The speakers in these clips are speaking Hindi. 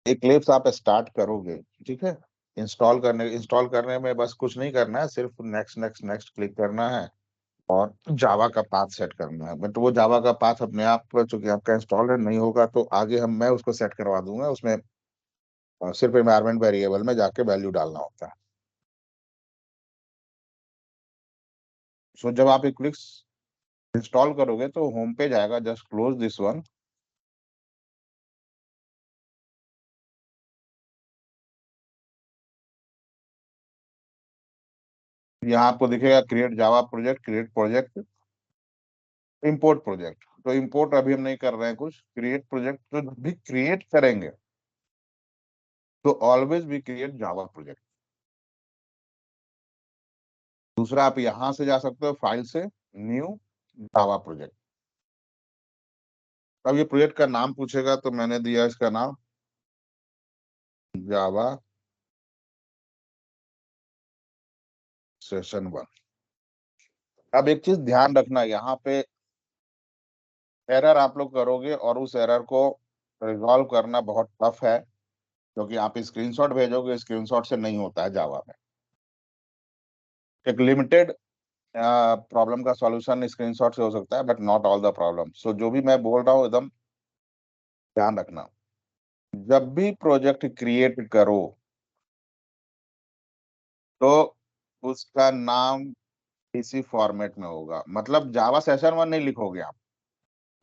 इक्लिप्स आप स्टार्ट करोगे, ठीक है, इंस्टॉल करने में बस कुछ नहीं करना है, सिर्फ नेक्स्ट नेक्स्ट नेक्स्ट क्लिक करना है और जावा का पाथ सेट करना है। बट वो जावा का पाथ अपने आप चूंकि आपका इंस्टॉल नहीं होगा तो आगे मैं उसको सेट करवा दूंगा। उसमें सिर्फ एनवायरमेंट वेरिएबल में जाके वैल्यू डालना होता है। सो जब आप इक्लिप्स इंस्टॉल करोगे तो होम पेज आएगा, जस्ट क्लोज दिस वन। यहाँ आपको दिखेगा create Java project, create project, import project. तो इंपोर्ट अभी हम नहीं कर रहे हैं कुछ। क्रिएट प्रोजेक्ट तो भी क्रिएट करेंगे तो ऑलवेज भी क्रिएट जावा प्रोजेक्ट। दूसरा, आप यहां से जा सकते हो फाइल से, न्यू जावा प्रोजेक्ट। अब ये प्रोजेक्ट का नाम पूछेगा तो मैंने दिया इसका नाम जावा सेशन 1। अब एक चीज ध्यान रखना, यहाँ पे एरर आप लोग करोगे और उस एरर को रिजॉल्व करना बहुत टफ है, क्योंकि आप स्क्रीनशॉट भेजोगे, स्क्रीनशॉट से नहीं होता है जावा में। एक लिमिटेड प्रॉब्लम का सॉल्यूशन स्क्रीनशॉट से हो सकता है, but not all the problem. So जो भी मैं बोल रहा हूँ एकदम ध्यान रखना। जब भी प्रोजेक्ट क्रिएट करो तो उसका नाम इसी फॉर्मेट में होगा। मतलब जावा सेशन 1 नहीं लिखोगे आप,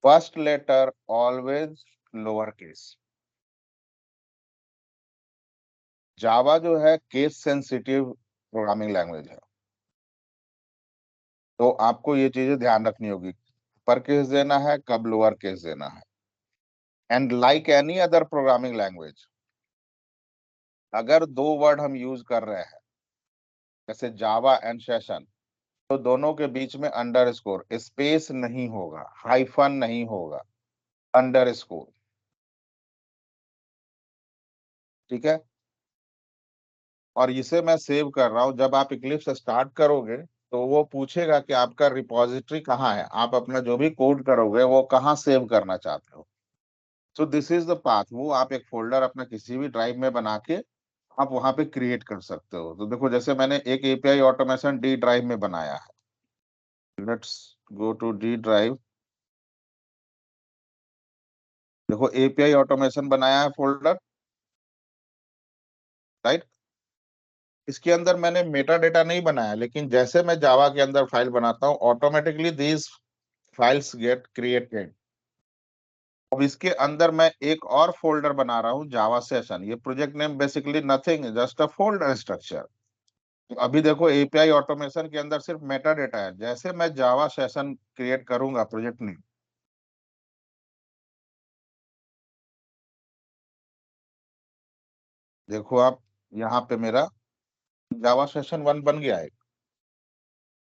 first letter always lower case. Java जो है केस सेंसिटिव प्रोग्रामिंग लैंग्वेज है, तो आपको ये चीजें ध्यान रखनी होगी, अपर केस देना है, कब लोअर केस देना है। And like any other programming language, अगर दो वर्ड हम यूज कर रहे हैं जैसे जावा एंड सेशन, तो दोनों के बीच में अंडरस्कोर, स्पेस नहीं होगा, हाइफन नहीं होगा, अंडरस्कोर। ठीक है। और इसे मैं सेव कर रहा हूं। जब आप इक्लिप्स स्टार्ट करोगे तो वो पूछेगा कि आपका रिपॉजिटरी कहाँ है, आप अपना जो भी कोड करोगे वो कहाँ सेव करना चाहते हो। सो दिस इज द पाथ। वो आप एक फोल्डर अपना किसी भी ड्राइव में बना के आप वहां पे क्रिएट कर सकते हो। तो देखो, जैसे मैंने एक एपीआई ऑटोमेशन डी ड्राइव में बनाया है। Let's go to D drive. देखो, एपीआई ऑटोमेशन बनाया है फोल्डर, राइट। इसके अंदर मैंने मेटा डेटा नहीं बनाया, लेकिन जैसे मैं जावा के अंदर फाइल बनाता हूँ automatically these files get created. अब इसके अंदर मैं एक और फोल्डर बना रहा हूँ जावा सेशन। ये project name basically nothing, just a folder structure. अभी देखो, एपीआई ऑटोमेशन के अंदर सिर्फ मेटा डेटा है। जैसे मैं जावा सेशन क्रिएट करूंगा प्रोजेक्ट नेम, देखो आप, यहाँ पे मेरा जावा सेशन 1 बन गया है।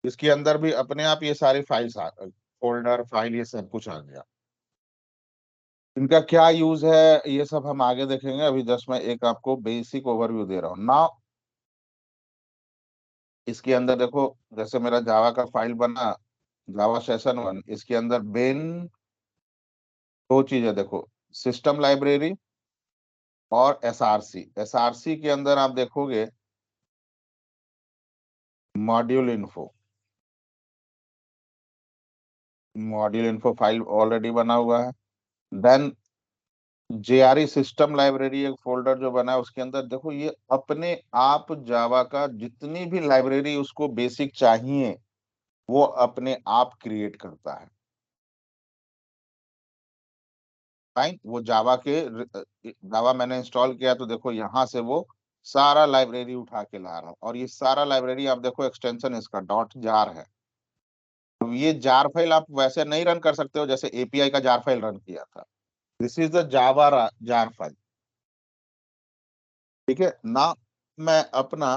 इसके अंदर भी अपने आप ये सारी फाइल्स फोल्डर फाइल ये सब कुछ आ गया। इनका क्या यूज है ये सब हम आगे देखेंगे। अभी जस्ट मैं एक आपको बेसिक ओवरव्यू दे रहा हूँ ना। इसके अंदर देखो, जैसे मेरा जावा का फाइल बना जावा सेशन 1, इसके अंदर बेन दो चीजें देखो, सिस्टम लाइब्रेरी और एसआरसी। एसआरसी के अंदर आप देखोगे module info. Module info file already बना हुआ है। देन जेआरई सिस्टम लाइब्रेरी एक फोल्डर जो बना है, उसके अंदर देखो ये अपने आप जावा का जितनी भी लाइब्रेरी उसको बेसिक चाहिए वो अपने आप क्रिएट करता है। फाइन। वो जावा मैंने इंस्टॉल किया तो देखो यहाँ से वो सारा लाइब्रेरी उठा के ला रहा हूँ। और ये सारा लाइब्रेरी आप देखो एक्सटेंशन इसका डॉट जार है। तो ये जार फाइल आप वैसे नहीं रन कर सकते हो जैसे एपीआई का जार फाइल रन किया था। This is the Java jar file. ठीक है ना। मैं अपना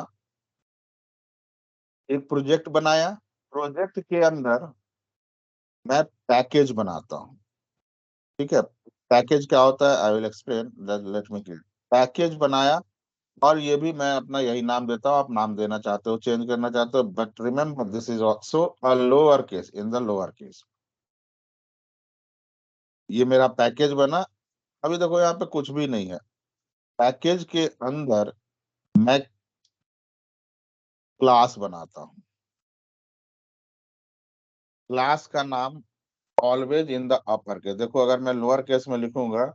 एक प्रोजेक्ट बनाया, प्रोजेक्ट के अंदर मैं पैकेज बनाता हूँ। ठीक है। पैकेज क्या होता है I will explain, let me clear. Package बनाया और ये भी मैं अपना यही नाम देता हूँ। आप नाम देना चाहते हो, चेंज करना चाहते हो, but remember this is also a lower case, in the lower case. ये मेरा पैकेज बना। अभी देखो यहाँ पे कुछ भी नहीं है। पैकेज के अंदर मैं क्लास बनाता हूं। क्लास का नाम always in the upper case. देखो अगर मैं लोअर केस में लिखूंगा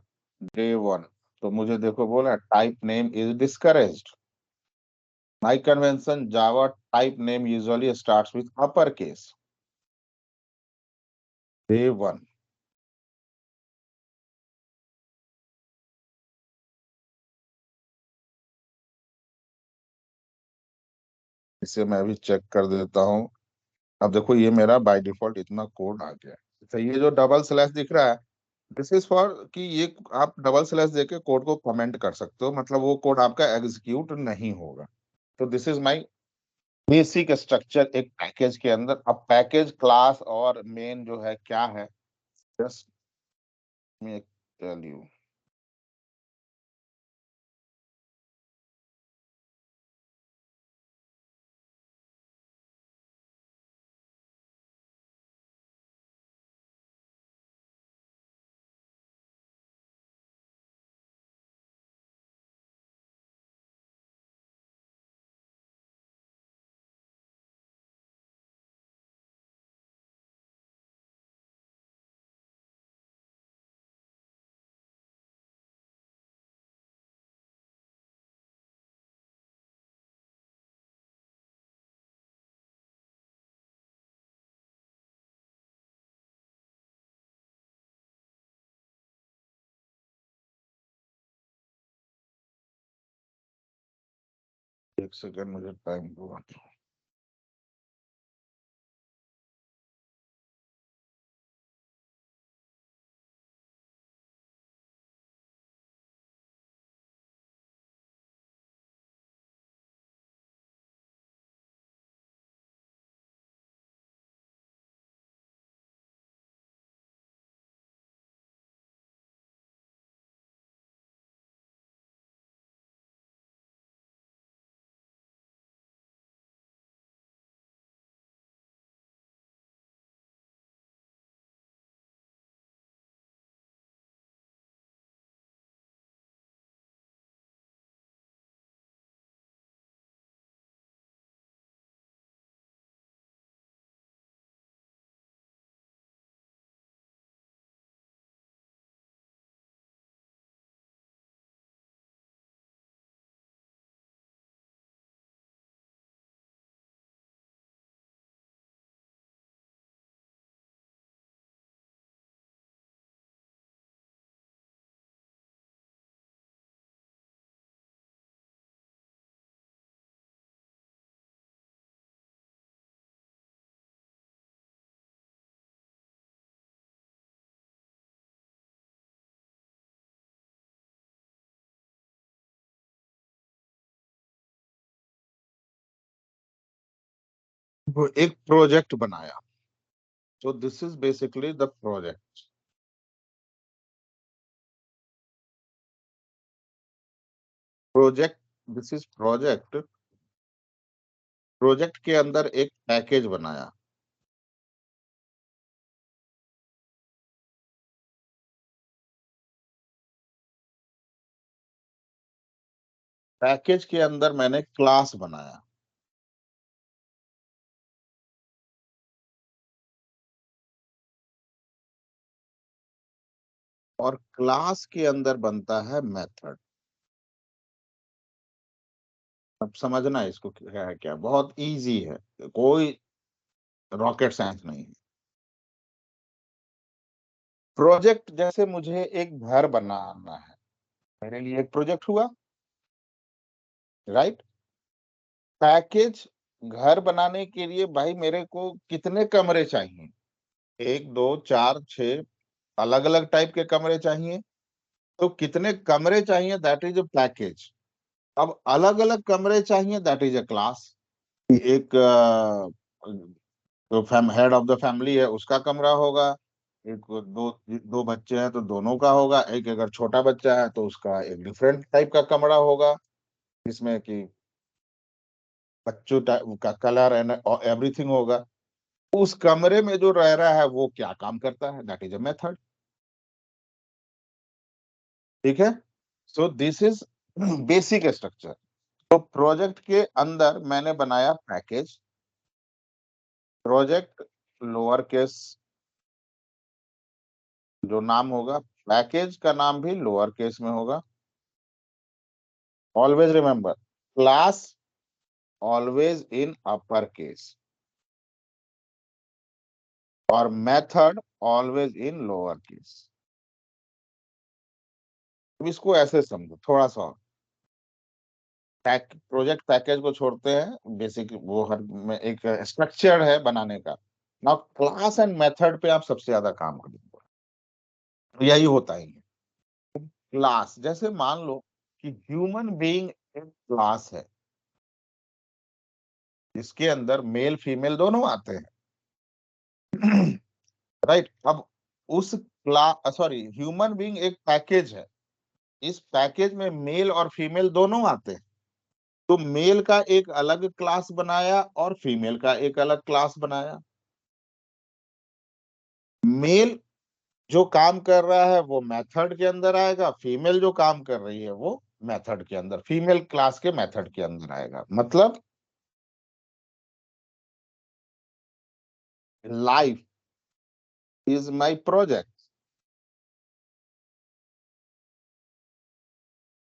day1, तो मुझे देखो बोला type name is discouraged. My convention Java type name usually starts with upper case day1। इसे मैं अभी चेक कर देता हूँ। अब देखो ये मेरा बाय डिफॉल्ट इतना कोड आ गया है। तो ये जो डबल स्लैश दिख रहा है, दिस इज फॉर कि ये आप डबल स्लैश देके कोड को कमेंट कर सकते हो, मतलब वो कोड आपका एग्जीक्यूट नहीं होगा। तो this is my basic structure एक पैकेज के अंदर। अब पैकेज क्लास और मेन जो है क्या है, जस्ट मी टेल यू। एक सेकंड मुझे टाइम दो। वो एक प्रोजेक्ट बनाया। So this is basically the project. Project, this is project। Project के अंदर एक पैकेज बनाया। पैकेज के अंदर मैंने क्लास बनाया और क्लास के अंदर बनता है मेथड। अब समझना इसको क्या है, क्या बहुत इजी है, कोई रॉकेट साइंस नहीं है। प्रोजेक्ट जैसे मुझे एक घर बनाना है, मेरे लिए एक प्रोजेक्ट हुआ, राइट। पैकेज घर बनाने के लिए भाई मेरे को कितने कमरे चाहिए, एक दो चार छह, अलग अलग टाइप के कमरे चाहिए। तो कितने कमरे चाहिए, दैट इज अ पैकेज। अब अलग अलग कमरे चाहिए, दैट इज अ क्लास। एक तो हेड ऑफ द फैमिली है उसका कमरा होगा, एक दो दो बच्चे हैं तो दोनों का होगा, एक अगर छोटा बच्चा है तो उसका एक डिफरेंट टाइप का कमरा होगा, जिसमें कि बच्चों का कलर एंड एवरीथिंग होगा। उस कमरे में जो रह रहा है वो क्या काम करता है, दैट इज अ मेथड। ठीक है। So this is basic structure. तो प्रोजेक्ट के अंदर मैंने बनाया पैकेज, प्रोजेक्ट लोअर केस जो नाम होगा, पैकेज का नाम भी लोअर केस में होगा। Always remember, class always in upper case और method always in lower case. इसको ऐसे समझो थोड़ा सा। प्रोजेक्ट पैकेज को छोड़ते हैं, बेसिक वो हर में एक स्ट्रक्चर है बनाने का। नाउ क्लास एंड मेथड पे आप सबसे ज्यादा काम करेंगे, यही होता ही है। क्लास, जैसे मान लो कि ह्यूमन बीइंग एक क्लास है, इसके अंदर मेल फीमेल दोनों आते हैं। राइट। अब उस क्लास, सॉरी, ह्यूमन बीइंग एक पैकेज है, इस पैकेज में मेल और फीमेल दोनों आते हैं। तो मेल का एक अलग क्लास बनाया और फीमेल का एक अलग क्लास बनाया। मेल जो काम कर रहा है वो मेथड के अंदर आएगा, फीमेल जो काम कर रही है वो मेथड के अंदर, फीमेल क्लास के मेथड के अंदर आएगा। मतलब लाइफ इज माय प्रोजेक्ट।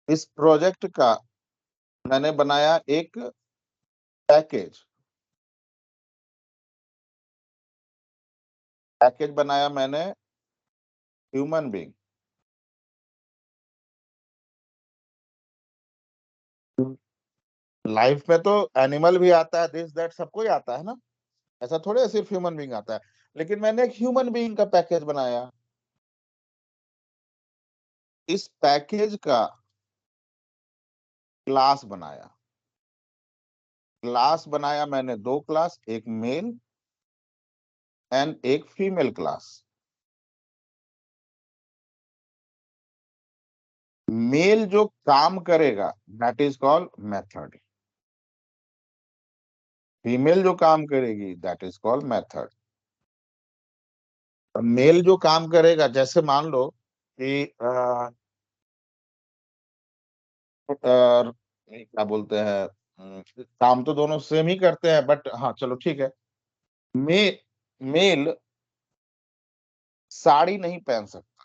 इस प्रोजेक्ट का मैंने बनाया एक पैकेज, पैकेज बनाया मैंने ह्यूमन बीइंग। लाइफ में तो एनिमल भी आता है, दिस दैट सबको ही आता है ना, ऐसा थोड़े है सिर्फ ह्यूमन बीइंग आता है। लेकिन मैंने एक ह्यूमन बीइंग का पैकेज बनाया। इस पैकेज का क्लास बनाया। क्लास बनाया मैंने दो क्लास, एक मेल एंड एक फीमेल क्लास। मेल जो काम करेगा that is called method, female जो काम करेगी that is called method. Male जो काम करेगा, जैसे मान लो कि क्या बोलते हैं, काम तो दोनों सेम ही करते हैं, बट हाँ चलो ठीक है। मे मेल साड़ी नहीं पहन सकता,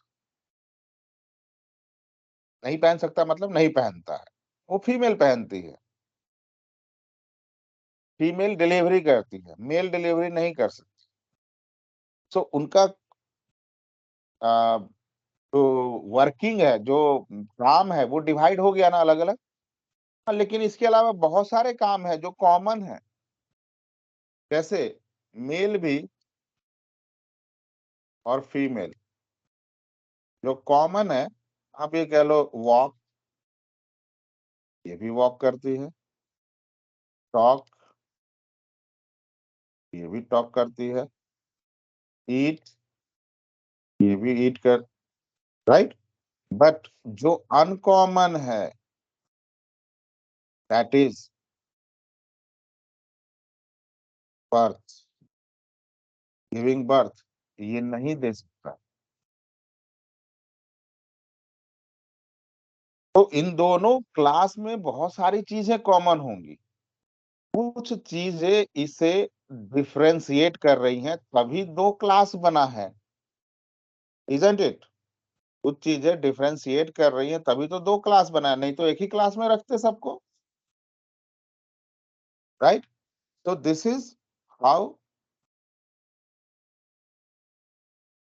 नहीं पहन सकता मतलब नहीं पहनता है, वो फीमेल पहनती है। फीमेल डिलीवरी करती है, मेल डिलीवरी नहीं कर सकती। सो उनका अ, जो वर्किंग है, जो काम है, वो डिवाइड हो गया ना अलग अलग। लेकिन इसके अलावा बहुत सारे काम है जो कॉमन है, जैसे मेल भी और फीमेल जो कॉमन है। आप ये कह लो वॉक, ये भी वॉक करती है। टॉक, ये भी टॉक करती है। ईट, ये भी ईट कर, राइट। बट जो अनकॉमन है that is birth, giving birth, ये नहीं दे सकता। तो इन दोनों क्लास में बहुत सारी चीजें कॉमन होंगी, कुछ चीजें इसे डिफरेंशिएट कर रही हैं, तभी दो क्लास बना है, इजंट इट। कुछ चीजें डिफरेंशिएट कर रही हैं तभी तो दो क्लास बना है, नहीं तो एक ही क्लास में रखते सबको, राइट। तो this is how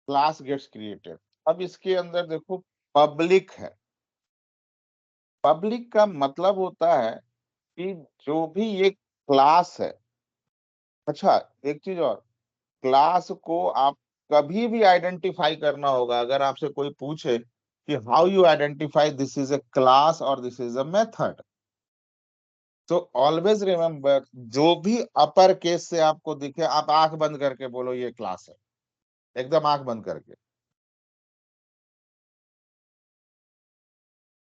class gets created. अब इसके अंदर देखो, पब्लिक है। पब्लिक का मतलब होता है कि जो भी ये क्लास है, अच्छा एक चीज और, क्लास को आप कभी भी आइडेंटिफाई करना होगा। अगर आपसे कोई पूछे कि how you identify this is a class और दिस इज अ मेथड, तो ऑलवेज रिमेम्बर, जो भी अपर केस से आपको दिखे आप आंख बंद करके बोलो ये क्लास है, एकदम आंख बंद करके।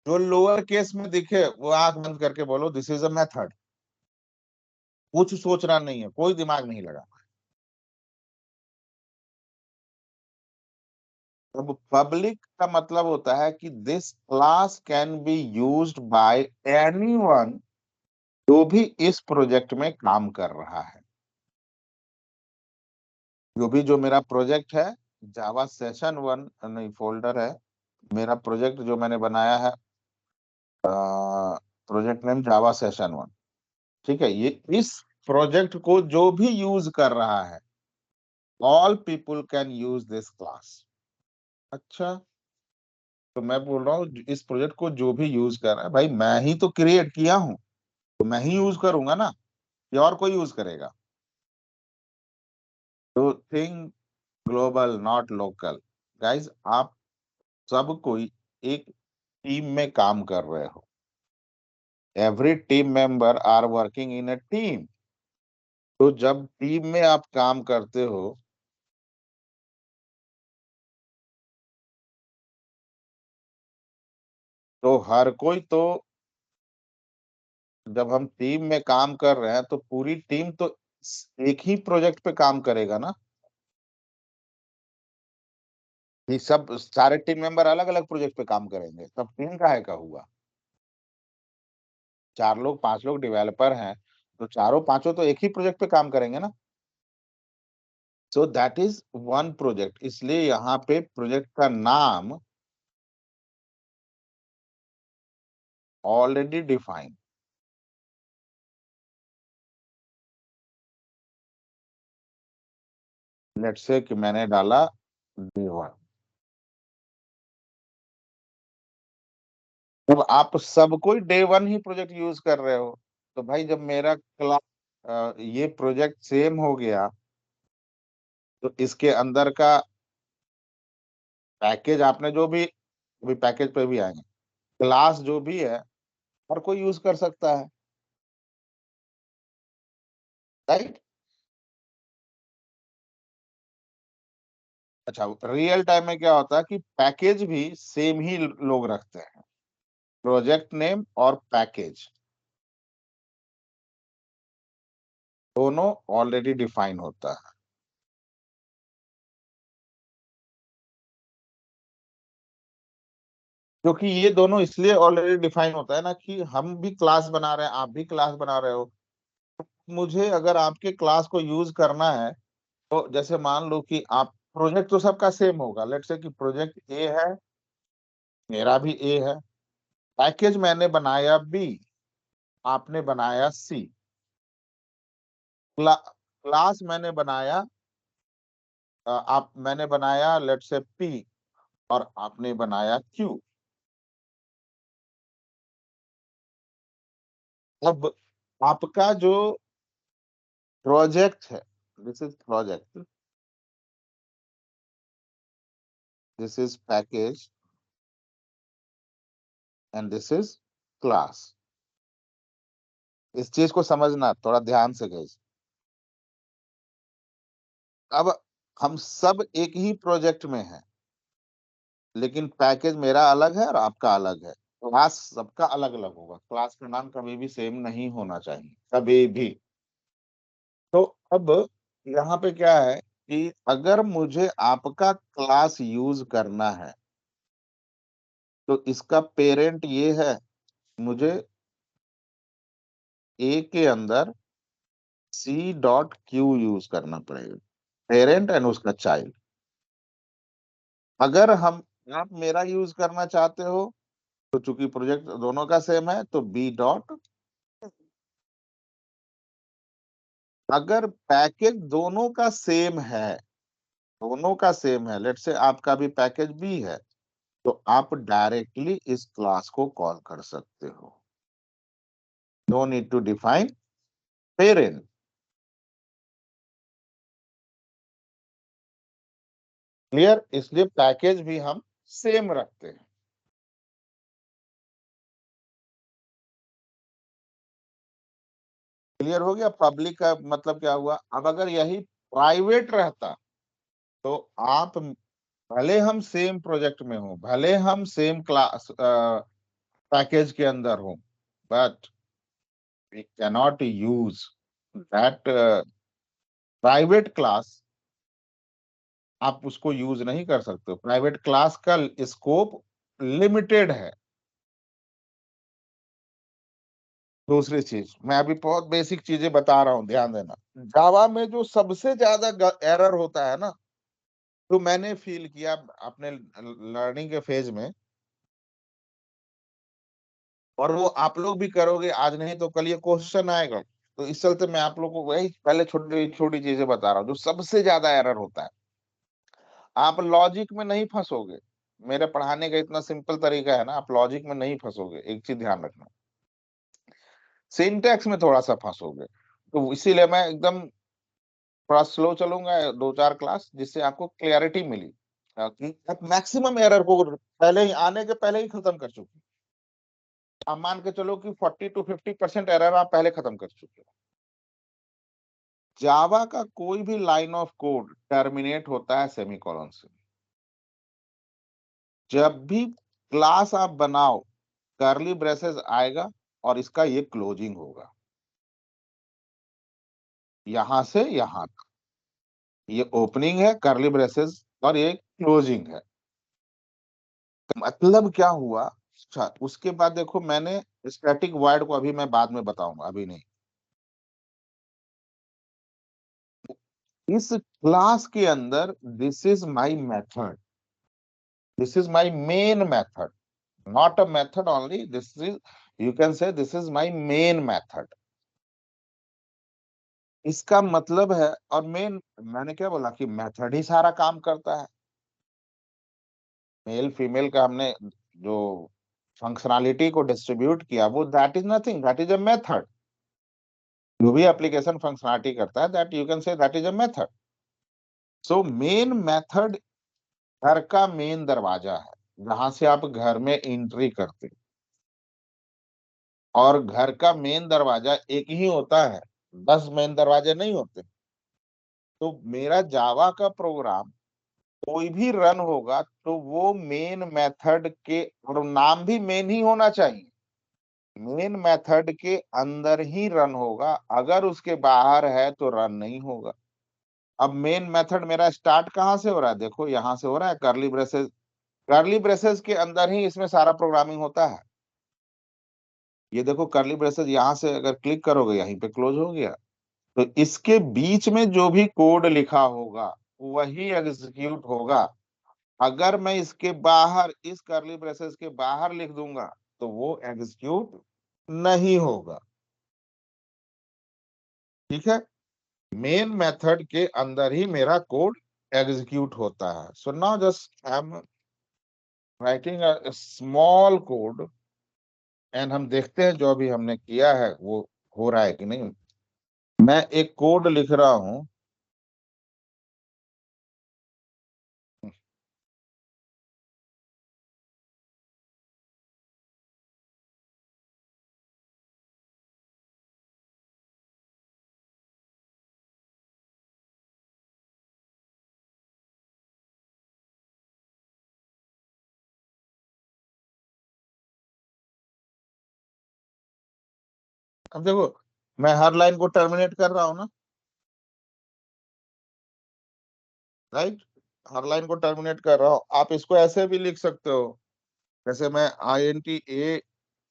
जो लोअर केस में दिखे वो आंख बंद करके बोलो दिस इज अ मेथड। कुछ सोचना नहीं है, कोई दिमाग नहीं लगा। अब पब्लिक का मतलब होता है कि this class can be used by anyone जो भी इस प्रोजेक्ट में काम कर रहा है। जो मेरा प्रोजेक्ट है, जावा सेशन वन नहीं फोल्डर है, मेरा प्रोजेक्ट जो मैंने बनाया है, प्रोजेक्ट नेम जावा सेशन वन, ठीक है। ये इस प्रोजेक्ट को जो भी यूज कर रहा है, all people can use this class. अच्छा, तो मैं बोल रहा हूँ इस प्रोजेक्ट को जो भी यूज कर रहा है, भाई मैं ही तो क्रिएट किया हूँ, तो मैं ही यूज करूंगा ना, या और कोई यूज करेगा? तो think global not local. Guys, आप सब कोई एक टीम में काम कर रहे हो। Every team member are working in a team. तो जब टीम में आप काम करते हो, तो हर कोई तो, जब हम टीम में काम कर रहे हैं तो पूरी टीम तो एक ही प्रोजेक्ट पे काम करेगा ना। ये सब सारे टीम मेंबर अलग अलग प्रोजेक्ट पे काम करेंगे, तब टीम काहे का हुआ? 4 लोग 5 लोग डेवलपर हैं, तो चारों पांचों तो एक ही प्रोजेक्ट पे काम करेंगे ना। So that is one project, इसलिए यहाँ पे प्रोजेक्ट का नाम ऑलरेडी डिफाइन। लेट्स से कि मैंने डाला D1। अब आप सब कोई डे 1 ही प्रोजेक्ट यूज कर रहे हो, तो भाई जब मेरा क्लास ये प्रोजेक्ट सेम हो गया, तो इसके अंदर का पैकेज आपने जो भी, अभी पैकेज पे भी आएंगे, क्लास जो भी है हर कोई यूज कर सकता है, राइट? अच्छा, रियल टाइम में क्या होता है कि पैकेज भी सेम ही लोग रखते हैं, प्रोजेक्ट नेम और पैकेज दोनों ऑलरेडी डिफाइन होता है। क्योंकि ये दोनों इसलिए ऑलरेडी डिफाइन होता है ना, कि हम भी क्लास बना रहे हैं, आप भी क्लास बना रहे हो। मुझे अगर आपके क्लास को यूज करना है, तो जैसे मान लो कि आप, प्रोजेक्ट तो सबका सेम होगा, लेट्स से कि प्रोजेक्ट ए है, मेरा भी ए है, पैकेज मैंने बनाया बी, आपने बनाया सी, क्लास मैंने बनाया, आप मैंने बनाया लेट्स से पी, और आपने बनाया क्यू। अब आपका जो प्रोजेक्ट है, this is project, this is package, and this is class. इस चीज को समझना थोड़ा ध्यान से गई। अब हम सब एक ही प्रोजेक्ट में हैं, लेकिन पैकेज मेरा अलग है और आपका अलग है, क्लास सबका अलग अलग होगा, क्लास का नाम कभी भी सेम नहीं होना चाहिए, कभी भी। तो अब यहाँ पे क्या है कि अगर मुझे आपका क्लास यूज करना है, तो इसका पेरेंट ये है, मुझे ए के अंदर C.Q यूज करना पड़ेगा, पेरेंट एंड उसका चाइल्ड। अगर हम, आप मेरा यूज करना चाहते हो, तो चूंकि प्रोजेक्ट दोनों का सेम है, तो B. अगर पैकेज दोनों का सेम है, दोनों का सेम है, लेट से आपका भी पैकेज बी है, तो आप डायरेक्टली इस क्लास को कॉल कर सकते हो, no need to define parent. Clear? इसलिए पैकेज भी हम सेम रखते हैं। क्लियर हो गया? पब्लिक का मतलब क्या हुआ? अब अगर यही प्राइवेट रहता, तो आप, भले हम सेम प्रोजेक्ट में हो, भले हम सेम क्लास पैकेज के अंदर हो, but we cannot use that private class आप उसको यूज नहीं कर सकते। प्राइवेट क्लास का स्कोप लिमिटेड है। दूसरी चीज, मैं अभी बहुत बेसिक चीजें बता रहा हूं, ध्यान देना। जावा में जो सबसे ज्यादा एरर होता है ना, तो मैंने फील किया अपने लर्निंग के फेज में, और वो आप लोग भी करोगे, आज नहीं तो कल ये क्वेश्चन आएगा। तो इस चलते मैं आप लोग को वही पहले छोटी छोटी चीजें बता रहा हूँ जो सबसे ज्यादा एरर होता है। आप लॉजिक में नहीं फंसोगे। मेरे पढ़ाने का इतना सिंपल तरीका है ना, आप लॉजिक में नहीं फंसोगे, एक चीज ध्यान रखना। सिंटैक्स में थोड़ा सा फंसोगे। तो इसीलिए मैं एकदम थोड़ा स्लो चलूंगा, 2-4 क्लास, जिससे आपको क्लियरिटी मिली कि आप मैक्सिमम एरर को पहले ही आने के पहले ही खत्म कर चुके। आप मान के चलो कि 40 to 50% एरर आप पहले खत्म कर चुके हो। जावा का कोई भी लाइन ऑफ कोड टर्मिनेट होता है सेमीकोलन से। जब भी क्लास आप बनाओ, कर्ली ब्रेसेस आएगा और इसका ये क्लोजिंग होगा, यहां से यहां तक। ये ओपनिंग है कर्ली ब्रेसेस और ये क्लोजिंग है। मतलब क्या हुआ? अच्छा, उसके बाद देखो, मैंने स्टैटिक वॉइड को अभी मैं बाद में बताऊंगा, अभी नहीं। इस क्लास के अंदर this is my method, this is my main method, not a method only, this is, you can say this is my main method. इसका मतलब है, और मेन मैंने क्या बोला कि मेथड ही सारा काम करता है। मेल फीमेल का हमने जो फंक्शनैलिटी को डिस्ट्रीब्यूट किया, वो that is nothing, that is a method. जो भी एप्लीकेशन फंक्शनैलिटी करता है, that you can say that is a method. So main method घर का मेन दरवाजा है, जहां से आप घर में एंट्री करते हैं। और घर का मेन दरवाजा एक ही होता है, 10 मेन दरवाजे नहीं होते। तो मेरा जावा का प्रोग्राम कोई भी रन होगा तो वो मेन मेथड के, और नाम भी मेन ही होना चाहिए, मेन मेथड के अंदर ही रन होगा। अगर उसके बाहर है तो रन नहीं होगा। अब मेन मेथड मेरा स्टार्ट कहाँ से हो रहा है? देखो, यहां से हो रहा है कर्ली ब्रेसेस। कर्ली ब्रेसेस के अंदर ही इसमें सारा प्रोग्रामिंग होता है। ये देखो, कर्ली ब्रेसेस यहां से अगर क्लिक करोगे, यहीं पे क्लोज हो गया। तो इसके बीच में जो भी कोड लिखा होगा वही एग्जीक्यूट होगा। अगर मैं इसके बाहर, इस कर्ली ब्रेसेस के बाहर लिख दूंगा, तो वो एग्जीक्यूट नहीं होगा। ठीक है? मेन मेथड के अंदर ही मेरा कोड एग्जीक्यूट होता है। So now just I am writing a small code, and हम देखते हैं जो अभी हमने किया है वो हो रहा है कि नहीं। मैं एक कोड लिख रहा हूं। अब देखो, मैं हर लाइन को टर्मिनेट कर रहा हूं ना, राइट? हर लाइन को टर्मिनेट कर रहा हूं। आप इसको ऐसे भी लिख सकते हो, जैसे मैं INTA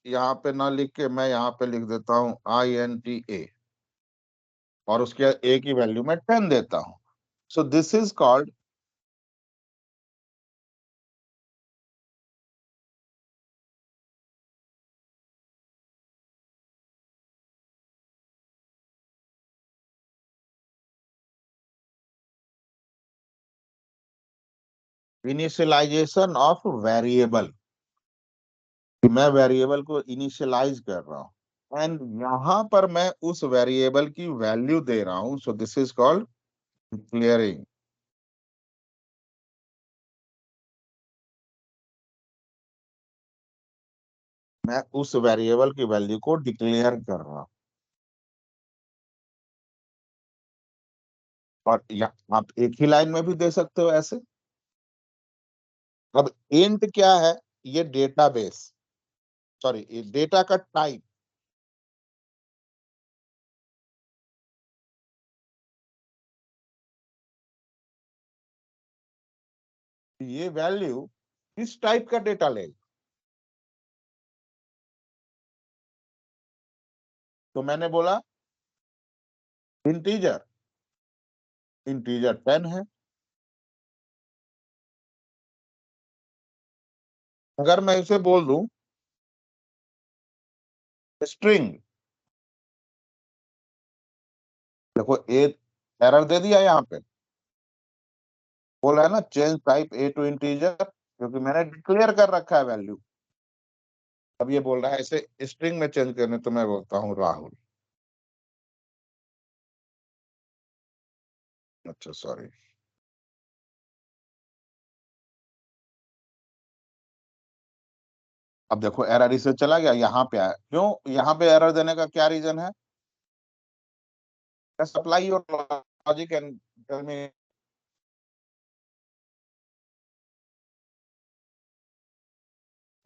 यहाँ पे ना लिख के मैं यहाँ पे लिख देता हूँ INTA, और उसके A की वैल्यू मैं 10 देता हूँ। So this is called initialization of variable. मैं वेरिएबल को इनिशियलाइज कर रहा हूँ, एंड यहां पर मैं उस वेरिएबल की वैल्यू दे रहा हूं। सो दिस इज कॉल्ड डिक्लेयरिंग। मैं उस वेरिएबल की वैल्यू को डिक्लेयर कर रहा हूं। और आप एक ही लाइन में भी दे सकते हो ऐसे। अब इंट क्या है? ये डेटाबेस, सॉरी, डेटा का टाइप। ये वैल्यू किस टाइप का डेटा लेगा। तो मैंने बोला इंटीजर, इंटीजर 10 है। अगर मैं इसे बोल दूं स्ट्रिंग, देखो एक एरर दे दिया यहाँ पे, बोल रहा है ना change type a to integer, क्योंकि मैंने डिक्लेयर कर रखा है वैल्यू। अब ये बोल रहा है इसे स्ट्रिंग में चेंज करने, तो मैं बोलता हूँ राहुल। अच्छा सॉरी, अब देखो एरर इसे चला गया, यहाँ पे आया। क्यों यहाँ पे एरर देने का क्या रीजन है? Supply your logic and tell me.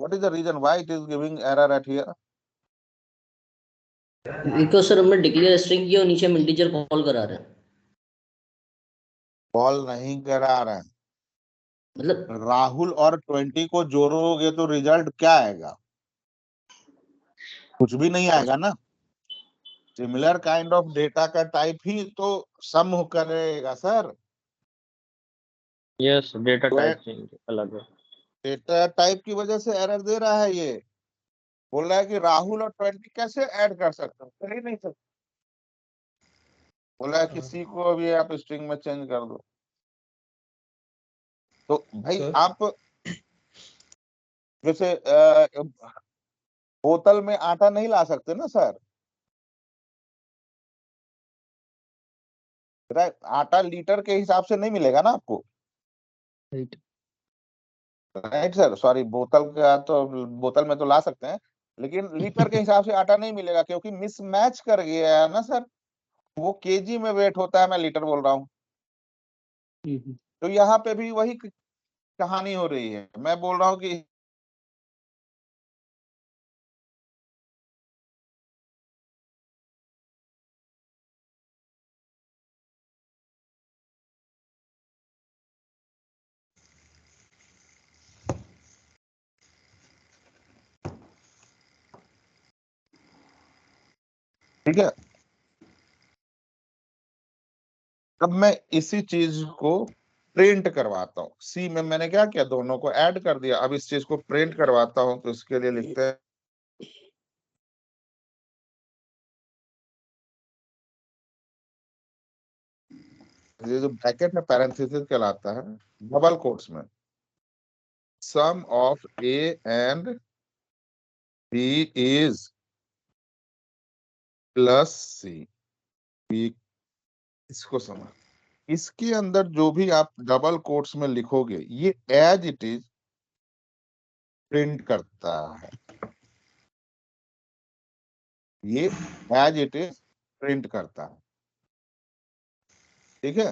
What is the reason why it is giving error at here? Because sir हमने डिक्लेयर स्ट्रिंग किया और नीचे हम इंटीजर कॉल करा रहे हैं। कॉल नहीं करा रहे हैं, मतलब राहुल और 20 को जोड़ोगे तो रिजल्ट क्या आएगा? कुछ भी नहीं आएगा ना। सिमिलर काइंड ऑफ डेटा का टाइप ही तो सम करेगा sir. Yes, data type change अलग है। डेटा टाइप की वजह से एरर दे रहा है। ये बोल रहा है कि राहुल और 20 कैसे ऐड कर सकते हो, कर ही नहीं सकते। बोला है कि सी को अभी आप स्ट्रिंग में चेंज कर दो। तो भाई आप जैसे बोतल में आटा नहीं ला सकते ना सर, राइट? आटा लीटर के हिसाब से नहीं मिलेगा ना आपको, राइट सर? सॉरी, बोतल का तो बोतल में तो ला सकते हैं, लेकिन लीटर के हिसाब से आटा नहीं मिलेगा, क्योंकि मिसमैच कर गया है ना सर। वो केजी में वेट होता है, मैं लीटर बोल रहा हूँ। तो यहाँ पे भी वही कहानी हो रही है। मैं बोल रहा हूँ कि ठीक है, अब मैं इसी चीज को प्रिंट करवाता हूँ। सी में मैंने क्या किया, दोनों को ऐड कर दिया। अब इस चीज को प्रिंट करवाता हूँ, तो इसके लिए लिखते हैं ये जो ब्रैकेट में पैरेंथेसिस कहलाता है, डबल कोट्स में sum of a and b is plus c. इसको समझ, इसके अंदर जो भी आप डबल कोट्स में लिखोगे, ये एज इट इज प्रिंट करता है। ये एज इट इज प्रिंट करता है, ठीक है?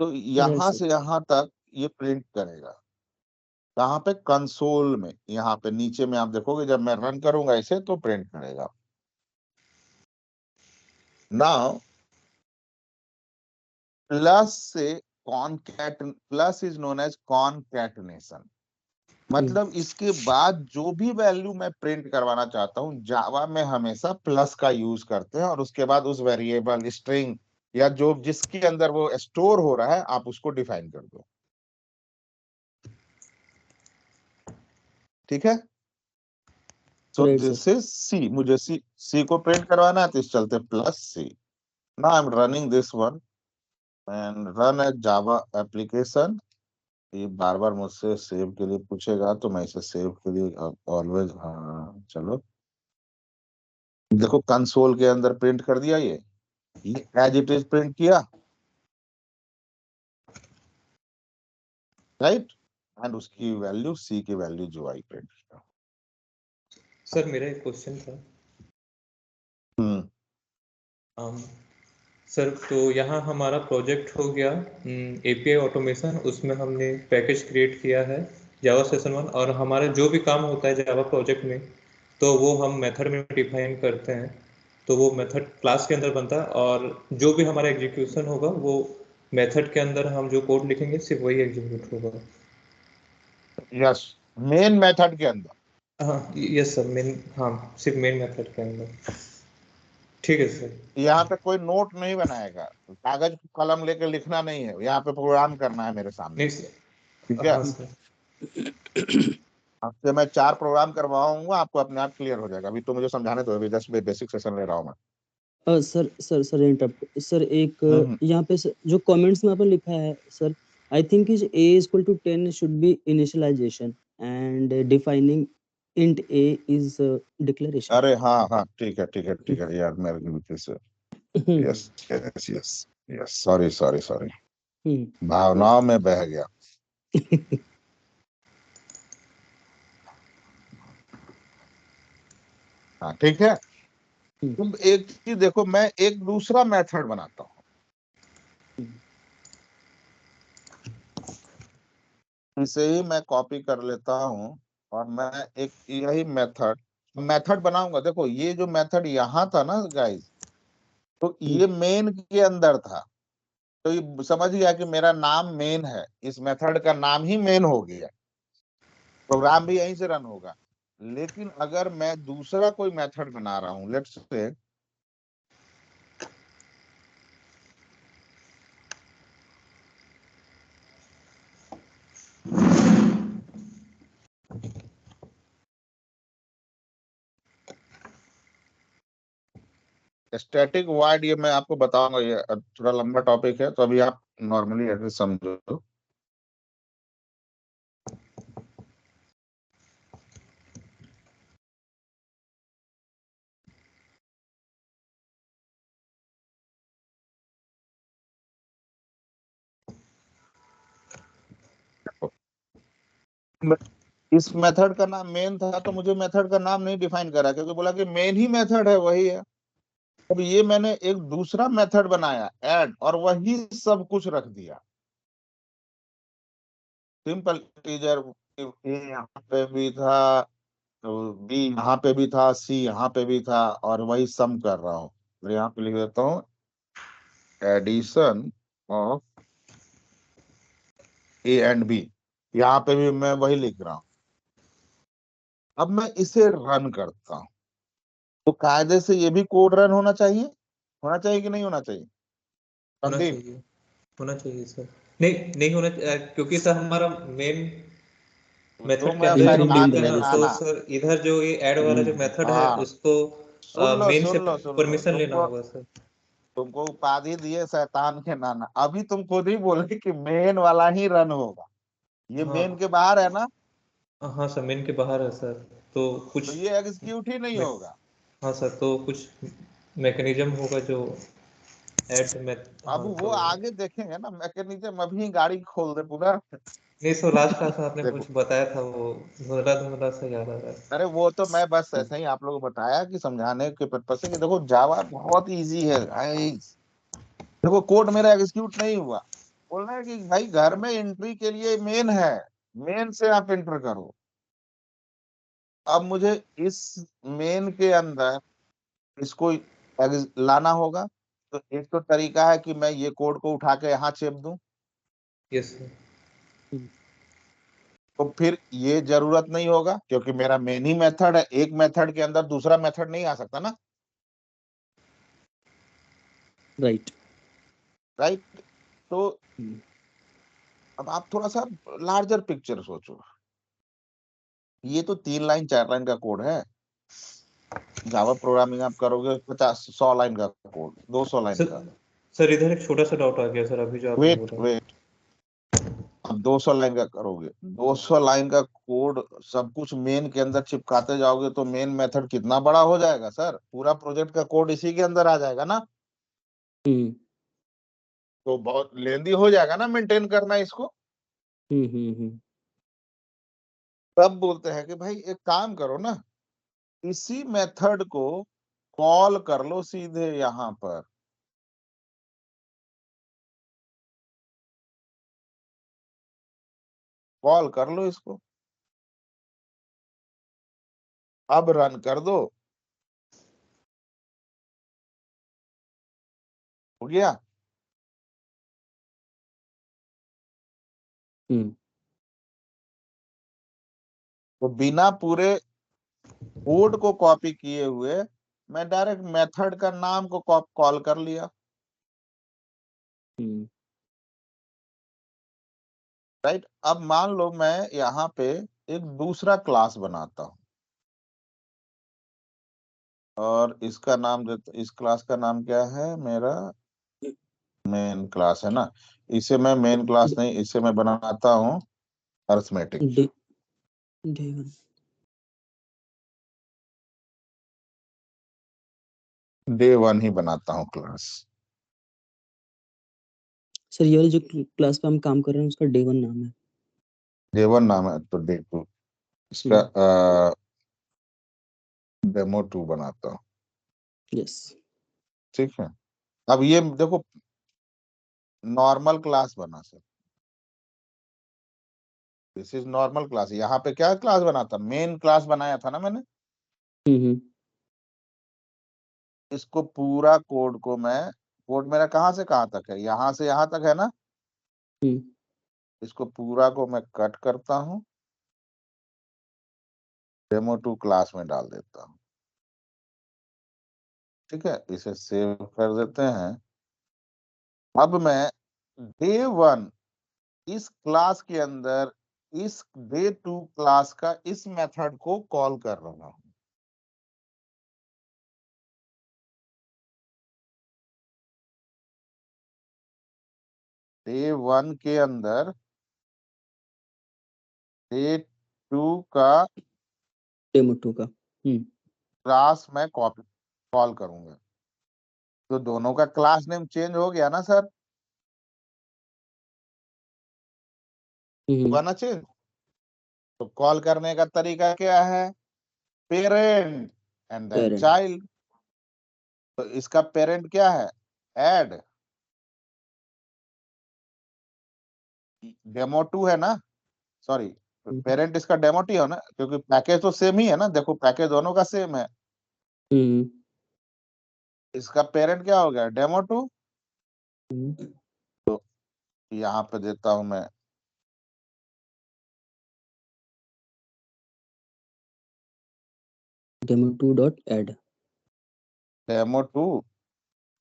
तो यहां से यहां तक ये प्रिंट करेगा। कहाँ पे? कंसोल में। यहाँ पे नीचे में आप देखोगे, जब मैं रन करूंगा इसे तो प्रिंट करेगा। नाउ प्लस से प्लस इज नोन एज कॉनकैटनेशन। मतलब इसके बाद जो भी वैल्यू मैं प्रिंट करवाना चाहता हूँ, जावा में हमेशा प्लस का यूज करते हैं, और उसके बाद उस वेरिएबल स्ट्रिंग या जो जिसके अंदर वो स्टोर हो रहा है, आप उसको डिफाइन कर दो। ठीक है? So this is C. मुझे सी को प्रिंट करवाना है, तो इस चलते plus C. Now I am running this one and run as Java application. ये बार बार मुझसे सेव के लिए पूछेगा, तो मैं इसे सेव के लिए ऑलवेज, हाँ चलो, देखो कंसोल के अंदर प्रिंट कर दिया। ये एज इट इज प्रिंट किया, राइट? एंड उसकी वैल्यू, सी की वैल्यू जो आई प्रिंट किया। सर मेरा एक क्वेश्चन था। सर तो यहाँ हमारा प्रोजेक्ट हो गया एपीआई ऑटोमेशन, उसमें हमने पैकेज क्रिएट किया है जावा सेशन 1, और हमारा जो भी काम होता है जावा प्रोजेक्ट में, तो वो हम मेथड में डिफाइन करते हैं। तो वो मेथड क्लास के अंदर बनता है, और जो भी हमारा एग्जीक्यूशन होगा वो मेथड के अंदर हम जो कोड लिखेंगे सिर्फ वही एग्जीक्यूट होगा। यस, मेन मेथड के अंदर। हाँ यस सर, मेन, हाँ सिर्फ मेन मेथड के अंदर। ठीक है सर। यहाँ पे कोई नोट नहीं बनाएगा, कागज कलम लेके लिखना नहीं है, यहाँ पे प्रोग्राम करना है मेरे सामने। नहीं सर, ठीक है, हाँ सर। आपसे मैं 4 प्रोग्राम करवाऊंगा, आपको अपने आप क्लियर हो जाएगा। अभी तो मुझे समझाने दो, अभी जस्ट बेसिक सेशन ले रहा हूँ मैं। सर इंटरप्ट सर, एक हम्म। यहाँ पे जो कमेंट्स में आपने लिखा है sir, I think is a equal to 10 should be initialization and defining int a is declaration. अरे हाँ हाँ, ठीक है ठीक है ठीक है यार, मेरे गलती से। Yes yes yes yes, sorry sorry sorry, भावनाओं में बह गया। हाँ ठीक है, तुम एक चीज देखो, मैं एक दूसरा मेथड बनाता हूँ, इसे ही मैं कॉपी कर लेता हूँ और मैं एक यही मेथड बनाऊंगा। देखो ये जो मेथड यहाँ था ना गाइस, तो ये मेन के अंदर था, तो ये समझ गया कि मेरा नाम मेन है, इस मेथड का नाम ही मेन हो गया, प्रोग्राम भी यहीं से रन होगा। लेकिन अगर मैं दूसरा कोई मेथड बना रहा हूँ, लेट्स से स्टैटिक वॉइड, ये मैं आपको बताऊंगा, ये थोड़ा लंबा टॉपिक है, तो अभी आप नॉर्मली ऐसे समझो। इस मेथड का नाम मेन था, तो मुझे मेथड का नाम नहीं डिफाइन करा, क्योंकि बोला कि मेन ही मेथड है, वही है। अब ये मैंने एक दूसरा मेथड बनाया ऐड, और वही सब कुछ रख दिया, सिंपल टीजर। ए यहाँ पे भी था, तो बी यहाँ पे भी था, सी यहाँ पे भी था, और वही सम कर रहा हूँ। तो यहाँ पे लिख देता हूँ addition of a and b, यहाँ पे भी मैं वही लिख रहा हूँ। अब मैं इसे रन करता हूँ, तो कायदे से ये भी कोड रन होना चाहिए कि नहीं होना चाहिए होना संदीप? चाहिए, होना चाहिए सर। नहीं नहीं होना क्योंकि सर हमारा मेन तो मेथड के मैं अंदर शायद जो ध्यान लिखते से हैं ना, तो सुनाना। सर इधर जो ये ऐड वाला जो मेथड है हाँ, उसको सुन लो मेन से सुन लो सुन लो, परमिशन लेना तुमको होगा सर। तुमको उपाधि दिए शैतान के नाना, अभी तुम खुद ही बोले कि मेन वाला ही रन होगा, ये हाँ मेन के बाहर है ना, हाँ सर, मेन के बाहर है सर, तो तो कुछ ये एग्जीक्यूट ही नहीं मे- होगा। हाँ सर, तो कुछ मैकेनिज्म होगा जो ऐड में। अब हाँ वो तो आगे देखेंगे ना मैकेनिज्म, अभी गाड़ी खोल दे पूरा। नहीं सर, लास्ट क्लास में आपने देखो, कुछ बताया था, वो धुंधला धुंधला सा याद आ रहा है। अरे वो तो मैं बस ऐसा ही आप लोगों को बताया कि समझाने के पर्पज से, कि देखो जावा बहुत इजी है गाइस। देखो कोड मेरा एग्जीक्यूट नहीं हुआ, बोल रहा है कि भाई घर में एंट्री के लिए मेन है, मेन से आप एंटर करो। अब मुझे इस मेन के अंदर इसको लाना होगा, तो एक तो तरीका है कि मैं ये कोड को उठा के यहाँ चेप दूं, यस सर। तो फिर ये जरूरत नहीं होगा, क्योंकि मेरा मेन ही मेथड है, एक मेथड के अंदर दूसरा मेथड नहीं आ सकता ना, राइट। राइट? तो अब आप थोड़ा सा लार्जर पिक्चर सोचो, ये तो 3 लाइन 4 लाइन का कोड है। जावा प्रोग्रामिंग आप करोगे 50-100 लाइन का कोड, 200 लाइन सर का। सर इधर एक छोटा सा डाउट आ गया सर, अभी जो आपने वेट बोला। वेट, अब 200 लाइन का करोगे, 200 लाइन का कोड सब कुछ मेन के अंदर चिपकाते जाओगे, तो मेन मेथड कितना बड़ा हो जाएगा सर, पूरा प्रोजेक्ट का कोड इसी के अंदर आ जाएगा ना, हम्म तो बहुत लेंदी हो जाएगा ना मेंटेन करना इसको। हम्म। तब बोलते हैं कि भाई एक काम करो ना, इसी मेथड को कॉल कर लो सीधे यहाँ पर, कॉल कर लो इसको, अब रन कर दो, हो गया। हम्म तो बिना पूरे कोड को कॉपी किए हुए मैं डायरेक्ट मेथड का नाम को कॉल कर लिया, हम्म राइट। अब मान लो मैं यहाँ पे एक दूसरा क्लास बनाता हूँ और इसका नाम देता, इस क्लास का नाम क्या है, मेरा मेन क्लास है ना। इसे मैं मेन क्लास नहीं, इसे मैं बनाता हूँ arithmetic. Day day one. Day one ही बनाता हूँ क्लास। सर ये वाली जो क्लास पे हम काम कर रहे हैं उसका डे वन नाम है। डे वन नाम है तो डे टू इसका डेमो टू बनाता हूँ, यस। ठीक है। अब ये देखो नॉर्मल क्लास बना sir, this is normal class. यहाँ पे क्या क्लास बना था, मेन क्लास बनाया था ना मैंने। हम्म इसको पूरा कोड को मैं, कोड मेरा कहाँ से कहाँ तक है, यहाँ से यहाँ तक है ना। हम्म इसको पूरा को मैं कट करता हूँ, डेमो टू क्लास में डाल देता हूँ, ठीक है। इसे सेव कर देते हैं। अब मैं डे वन इस क्लास के अंदर इस डे टू क्लास का इस मेथड को कॉल कर रहा हूँ। डे वन के अंदर डे टू का डेमो टू का। क्लास मैं कॉपी कॉल करूंगा, तो दोनों का क्लास नेम चेंज हो गया ना सर, होगा ना चेंज। तो कॉल करने का तरीका क्या है, parent and then parent. Child. तो इसका पेरेंट क्या है, ऐड डेमो टू है ना, सॉरी पेरेंट इसका डेमो टू है ना, क्योंकि पैकेज तो सेम ही है ना, देखो पैकेज दोनों का सेम है। हम्म इसका पेरेंट क्या हो गया, डेमो टू। यहाँ पे देता हूं मैं demo two dot add. Demo two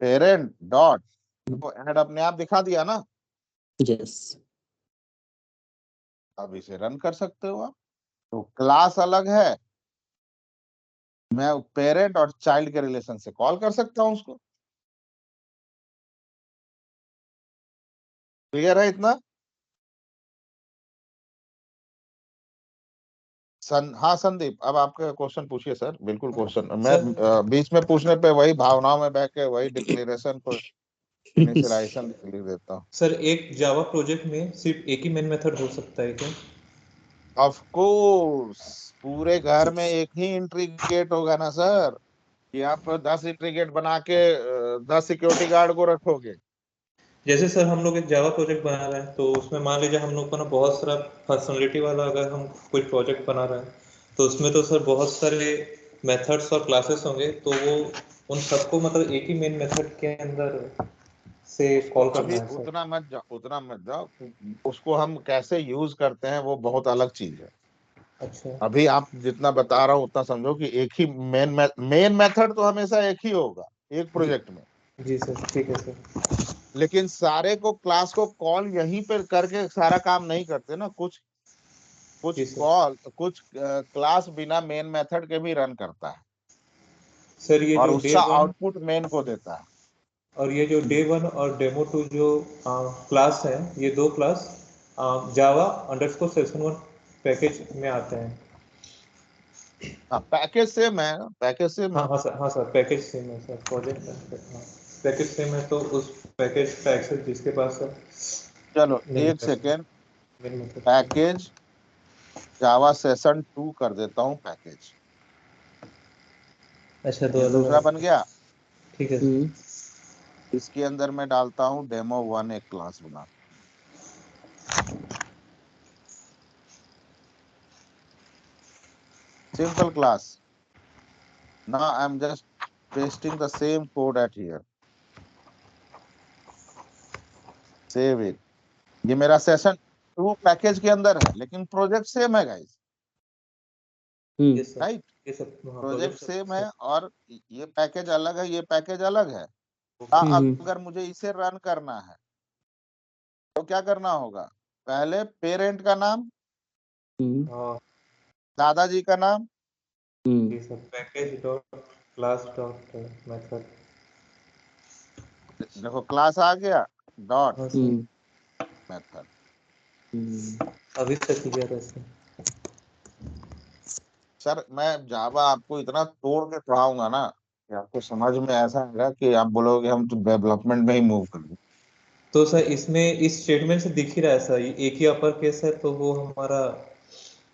parent dot, देखो ऐड अपने आप दिखा दिया ना। यस। अब इसे रन कर सकते हो आप। तो क्लास अलग है, मैं पेरेंट और चाइल्ड के रिलेशन से कॉल कर सकता हूं उसको। क्लियर है इतना। हाँ संदीप, अब आपका क्वेश्चन पूछिए सर, बिल्कुल क्वेश्चन। मैं सर बीच में पूछने पे वही भावनाओं में बह के वही डिक्लेरेशन को इनिशियलाइजेशन लिख देता हूँ। सर एक जावा प्रोजेक्ट में सिर्फ एक ही मेन मेथड हो सकता है क्या? ऑफ कोर्स, पूरे घर में एक ही इंट्रीगेट होगा ना सर, कि आप 10 इंट्रीगेट बना के 10 सिक्योरिटी गार्ड को रखोगे। जैसे सर हम लोग एक जावा प्रोजेक्ट बना रहे हैं, तो उसमें मान लीजिए हम लोग को ना बहुत सारा फंक्शनलिटी वाला अगर हम कोई प्रोजेक्ट बना रहे हैं, तो उसमें तो सर बहुत सारे मेथड्स और क्लासेस होंगे, तो वो उन सबको मतलब एक ही मेन मेथड के अंदर से कॉल करना अभी है सर। उतना मत जाओ, उसको हम कैसे यूज करते हैं वो बहुत अलग चीज है। अच्छा। अभी आप जितना बता रहा हूँ उतना समझो कि एक ही मेन मेथड तो हमेशा एक ही होगा एक जी प्रोजेक्ट में। जी सर, ठीक है सर। लेकिन सारे को क्लास को कॉल यहीं पर करके सारा काम नहीं करते ना, कुछ कुछ जी सर। कॉल कुछ क्लास बिना मेन मेथड के भी रन करता है सर ये और जो डे उसका वन आउटपुट मेन को देता है। और ये जो डे वन और डेमो टू जो क्लास है, ये दो क्लास जावा अंडरस्कोर सेशन वन पैकेज में आते हैं। हाँ पैकेज सेम है, पैकेज सेम हाँ है। हाँ सर, हाँ सर, पैकेज सेम है सर, प्रोजेक्ट हाँ पैकेज सेम है, तो उस पैकेज का एक्सेस जिसके पास है चलो नहीं एक कर सकते। सेकेंड, मेरे मतलब से। पैकेज जावा सेशन 2 कर देता हूँ पैकेज। अच्छा, दो ये अलग दूसरा अलग। बन गया। ठीक है सर। इसके अंदर मैं डालता हूँ डेमो 1 एक क्लास बना, simple class. Now I am just pasting the same code eight here, save it. ये मेरा सेशन वो पैकेज के अंदर है, लेकिन प्रोजेक्ट सेम है गाइस, हम्म यस सर, राइट। ये सब प्रोजेक्ट सेम है और ये पैकेज अलग है, ये पैकेज अलग है। हम्म अगर मुझे इसे रन करना है तो क्या करना होगा, पहले पेरेंट का नाम, हम्म दादाजी का नाम, ये सब package dot class dot method. देखो क्लास आ गया, डॉट हाँ सर, मेथड। अभी तक क्लियर है सर। सर मैं जावा आपको इतना तोड़ के पढ़ाऊंगा ना कि आपको समझ में ऐसा आएगा कि आप बोलोगे हम तो डेवलपमेंट में ही मूव कर लें। तो सर इसमें इस स्टेटमेंट से दिख ही रहा है सर, ये एक ही अपर केस है तो वो हमारा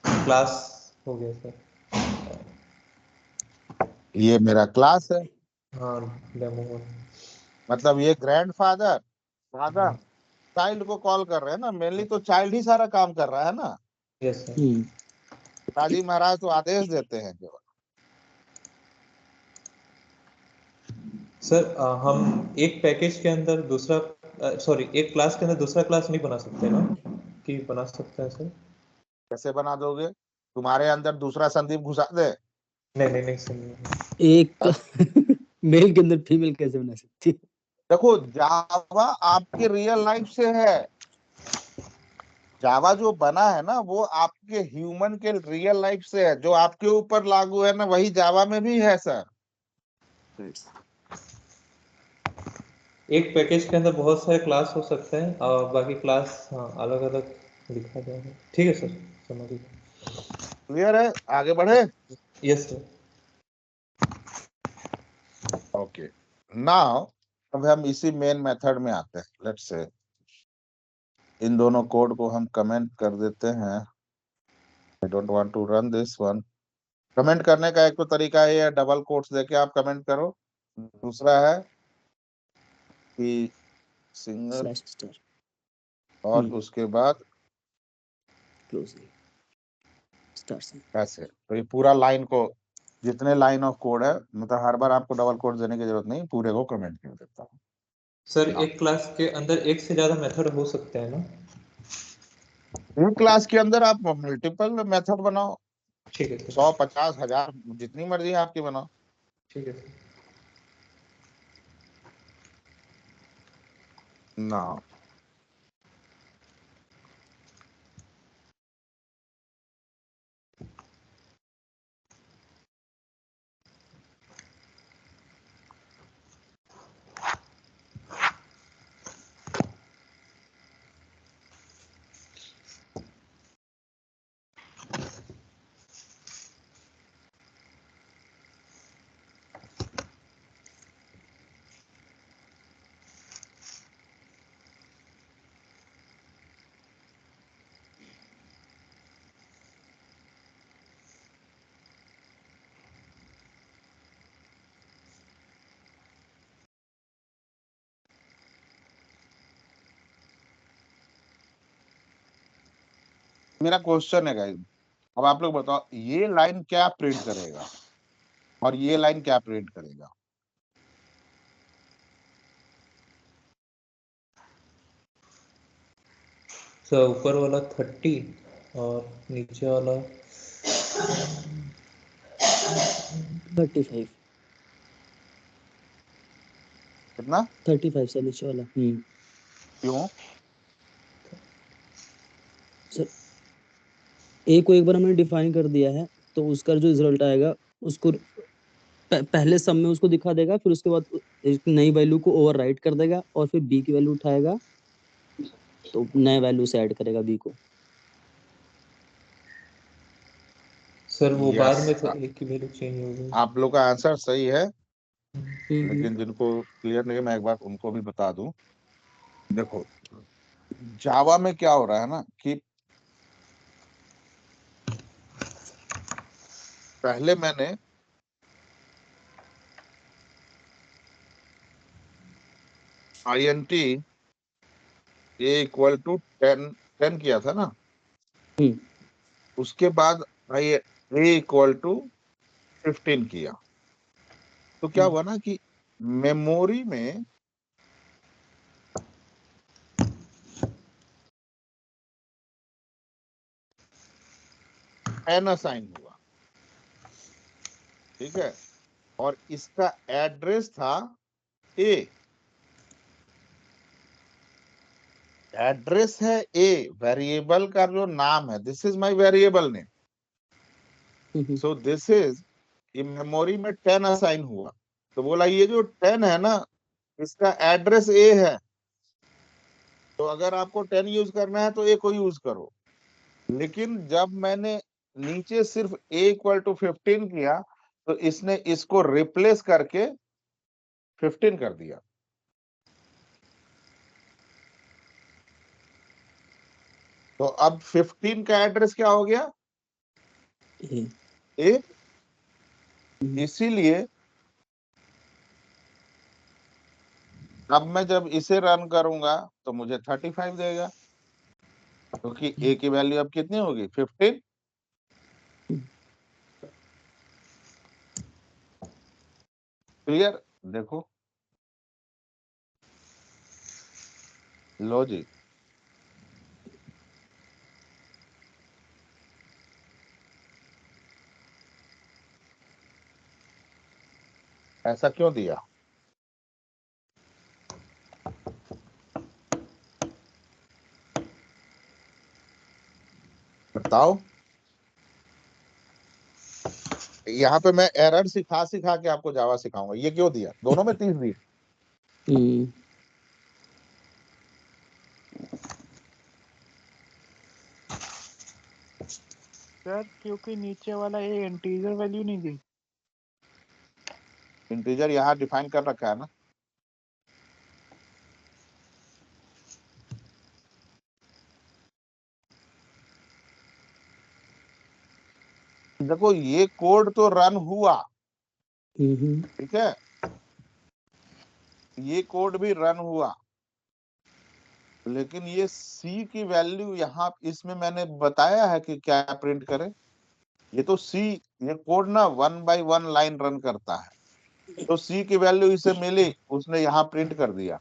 क्लास हो गया सर। ये मेरा क्लास है, हाँ डेमो। मतलब ये ग्रैंडफादर फादर चाइल्ड को कॉल कर रहे हैं ना, मेनली तो चाइल्ड ही सारा काम कर रहा है ना। Yes sir. पिताजी महाराज तो आदेश देते हैं केवल। सर हम एक पैकेज के अंदर दूसरा, सॉरी एक क्लास के अंदर दूसरा क्लास नहीं बना सकते ना, कि बना सकते हैं सर? कैसे बना दोगे, तुम्हारे अंदर दूसरा संदीप घुसा दे? नहीं नहीं नहीं सर, नहीं। एक मेल के अंदर फीमेल कैसे बना सकती है? देखो जावा आपके रियल लाइफ से है, जावा जो बना है ना वो आपके ह्यूमन के रियल लाइफ से है, जो आपके ऊपर लागू है ना वही जावा में भी है सर। एक पैकेज के अंदर बहुत सारे क्लास हो सकते हैं और बाकी क्लास हाँ अलग अलग लिखा जाएगा। ठीक है सर, समझ गया। क्लियर है, आगे बढ़े। Yes sir. ओके, नाउ अब हम इसी मेन मेथड में आते हैं। लेट्स से इन दोनों कोड को हम कमेंट कर देते हैं। I don't want to run this one. Comment करने का एक तो तरीका ये है, डबल कोट्स देके आप कमेंट करो। दूसरा है कि सिंगल स्लैश स्टार और उसके बाद क्लोजिंग स्टार से। ऐसे, तो ये पूरा लाइन को, जितने लाइन ऑफ कोड है, मतलब हर बार आपको डबल कोड देने की जरूरत नहीं, पूरे को कमेंट कर देता हूँ। सर एक क्लास के अंदर एक से ज्यादा मेथड हो सकते हैं ना? एक क्लास के अंदर आप मल्टीपल मेथड बनाओ, ठीक है सर। 100 50 1000 जितनी मर्जी है आपकी बनाओ। ठीक है सर। ना मेरा क्वेश्चन है गाइस, अब आप लोग बताओ ये लाइन क्या प्रिंट करेगा और ये लाइन क्या प्रिंट करेगा? सर ऊपर वाला 30 और नीचे वाला 35 कितना? 35 से नीचे वाला। क्यों? सर ए को एक बार हमने डिफाइन कर दिया है तो उसका जो रिजल्ट आएगा उसको पहले सम में उसको दिखा देगा, फिर उसके बाद एक नई वैल्यू को ओवरराइट कर देगा और फिर बी की वैल्यू उठाएगा तो नए वैल्यू से ऐड करेगा बी को। सर वो बाद यस, में तो एक की वैल्यू चेंज हो गई। आप लोग का आंसर सही है, हम्म लेकिन जिनको क्लियर नहीं है मैं एक बार उनको भी बता दूं। देखो जावा में क्या हो रहा है ना कि पहले मैंने INT ए इक्वल टू 10 किया था ना, हम्म उसके बाद ए इक्वल टू 15 किया, तो क्या हुआ ना कि मेमोरी में 10 असाइन हुआ, ठीक है, और इसका एड्रेस था ए, एड्रेस है ए, वेरिएबल का जो नाम है, this is my variable name, so this is, ये मेमोरी में 10 असाइन हुआ, तो बोला ये जो 10 है ना, इसका एड्रेस ए है, तो अगर आपको 10 यूज करना है तो ए को यूज करो। लेकिन जब मैंने नीचे सिर्फ ए इक्वल टू 15 किया, तो इसने इसको रिप्लेस करके 15 कर दिया। तो अब 15 का एड्रेस क्या हो गया, ए, इसीलिए अब मैं जब इसे रन करूंगा तो मुझे 35 देगा, क्योंकि ए की वैल्यू अब कितनी होगी, 15। क्लियर, देखो, लो जी, ऐसा क्यों दिया, बताओ। यहाँ पे मैं एरर सिखा सिखा के आपको जावा सिखाऊंगा, ये क्यों दिया, दोनों में 30 दिए। सर क्योंकि नीचे वाला ये इंटीजर वैल्यू नहीं दी। इंटीजर यहाँ डिफाइन कर रखा है ना, देखो ये कोड तो रन हुआ, ठीक है, ये कोड भी रन हुआ, लेकिन ये सी की वैल्यू यहाँ इसमें मैंने बताया है कि क्या प्रिंट करे, ये तो सी, ये कोड ना 1 बाय 1 लाइन रन करता है, तो सी की वैल्यू इसे मिली, उसने यहाँ प्रिंट कर दिया,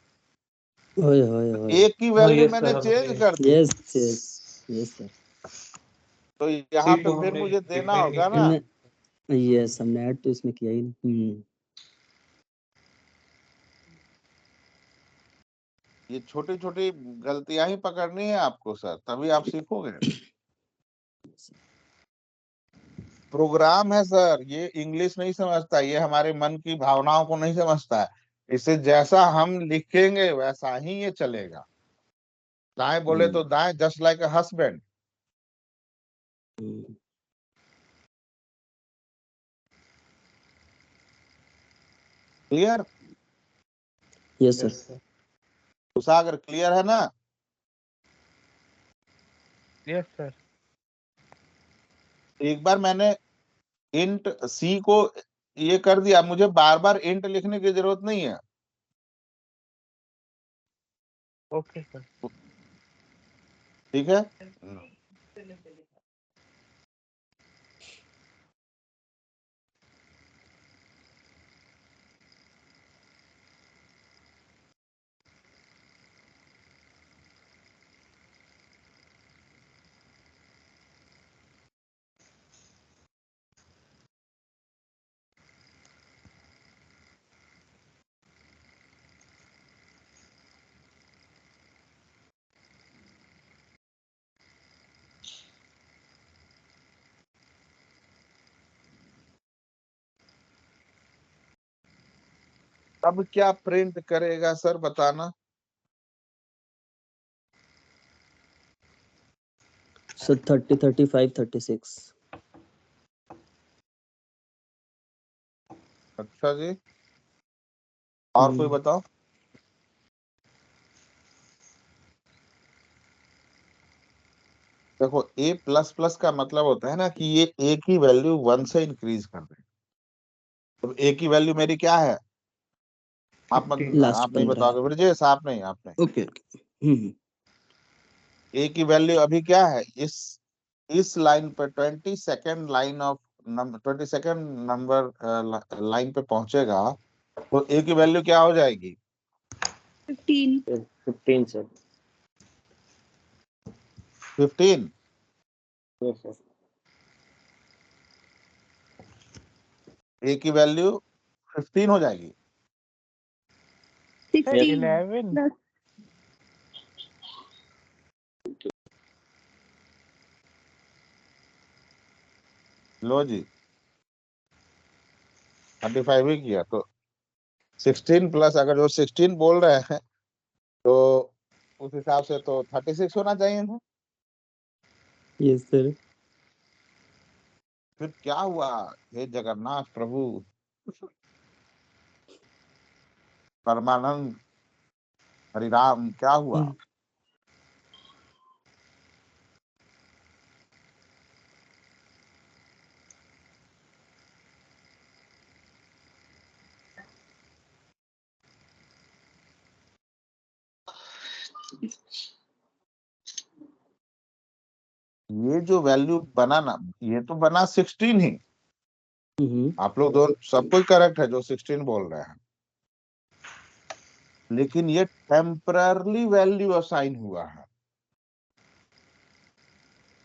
एक की वैल्यू yes, मैंने sir, चेंज कर दी, यस यस यस सर, तो यहाँ सी पे को फिर हमने मुझे देना define होगा नहीं ना, यस हमने ऐड तो इसमें किया ही नहीं। ये छोटी छोटी गलतियां ही पकड़नी है आपको सर, तभी आप सीखोगे। प्रोग्राम है सर, ये इंग्लिश नहीं समझता, ये हमारे मन की भावनाओं को नहीं समझता है, इसे जैसा हम लिखेंगे वैसा ही ये चलेगा, दाएं बोले तो दाएं, just like a husband. Clear, yes yes, sir, sir. Kushagra clear है ना। Yes sir. एक बार मैंने इंट सी को ये कर दिया, मुझे बार बार इंट लिखने की जरूरत नहीं है, ओके सर। ठीक है। अब क्या प्रिंट करेगा सर, बताना। सर 30 35 36। अच्छा जी, और कोई बताओ। देखो ए प्लस प्लस का मतलब होता है ना कि ये ए की वैल्यू 1 से इंक्रीज कर दे, तो ए की वैल्यू मेरी क्या है, आप लास्ट आप नहीं 15। बताओगे ब्रजेश, आप नहीं, आप नहीं, ओके ए की वैल्यू अभी क्या है, इस लाइन पे 22nd line of 22nd number line पे पहुंचेगा, तो ए की वैल्यू क्या हो जाएगी, 15 सर। 15। Yes sir. ए की वैल्यू 15 हो जाएगी। 11 लो जी 35 ही किया तो 16 प्लस, अगर जो 16 बोल रहे हैं तो उस हिसाब से तो 36 होना चाहिए था। Yes sir. फिर क्या हुआ? हे जगन्नाथ प्रभु परमानंद हरिराम, क्या हुआ? ये जो वैल्यू बना ना, ये तो बना 16 ही। आप लोग दो सब कोई करेक्ट है जो 16 बोल रहे हैं, लेकिन ये टेम्पररी वैल्यू असाइन हुआ है,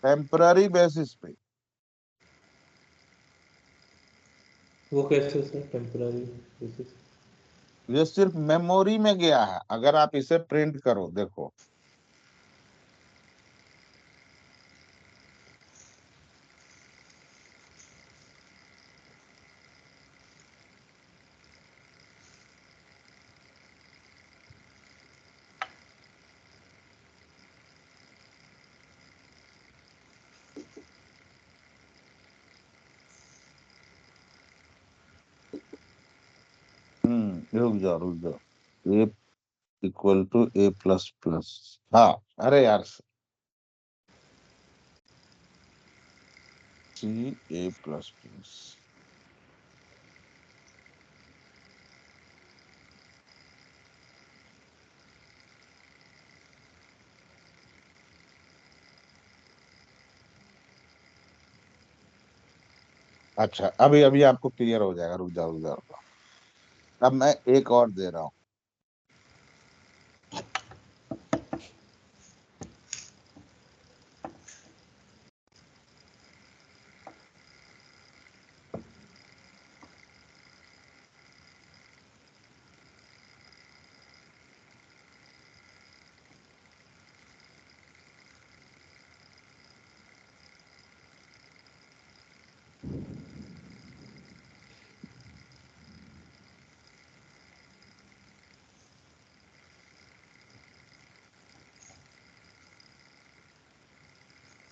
टेम्पररी बेसिस पे। वो कैसे सर टेम्पररी बेसिस? ये सिर्फ मेमोरी में गया है। अगर आप इसे प्रिंट करो, देखो रुक जाओ, a equal to a plus plus. हाँ, अरे यार, सी ए प्लस प्लस। अच्छा, अभी अभी आपको क्लियर हो जाएगा, रुक जाओ। अब मैं एक और दे रहा हूं।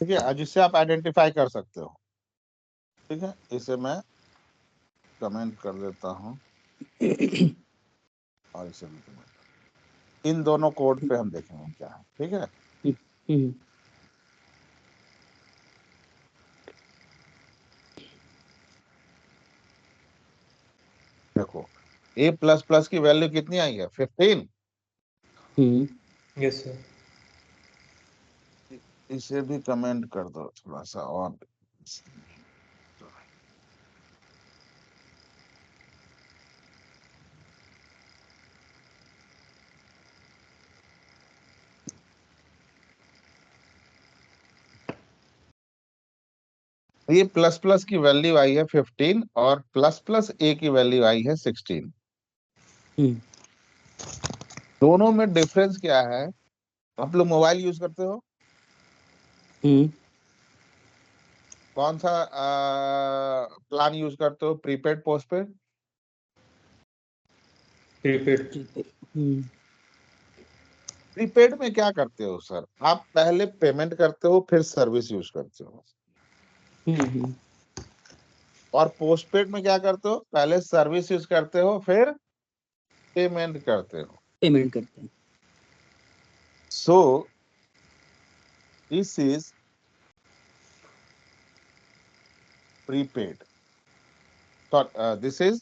ठीक है, जिससे आप आइडेंटिफाई कर सकते हो। ठीक है, इसे मैं कमेंट कर देता हूं और इसे भी कमेंट। इन दोनों कोड पे हम देखेंगे क्या है। ठीक है, देखो ए प्लस प्लस की वैल्यू कितनी आई है? 15। Yes sir. इसे भी कमेंट कर दो थोड़ा सा और। ये प्लस प्लस की वैल्यू आई है 15 और प्लस प्लस ए की वैल्यू आई है 16। दोनों में डिफरेंस क्या है? आप लोग मोबाइल यूज करते हो? कौन सा प्लान यूज करते हो, प्रीपेड पोस्टपेड? प्रीपेड। प्रीपेड में क्या करते हो सर? आप पहले पेमेंट करते हो फिर सर्विस यूज करते हो। और पोस्टपेड में क्या करते हो? पहले सर्विस यूज करते हो फिर पेमेंट करते हो। पेमेंट करते हैं। सो this is prepaid, this is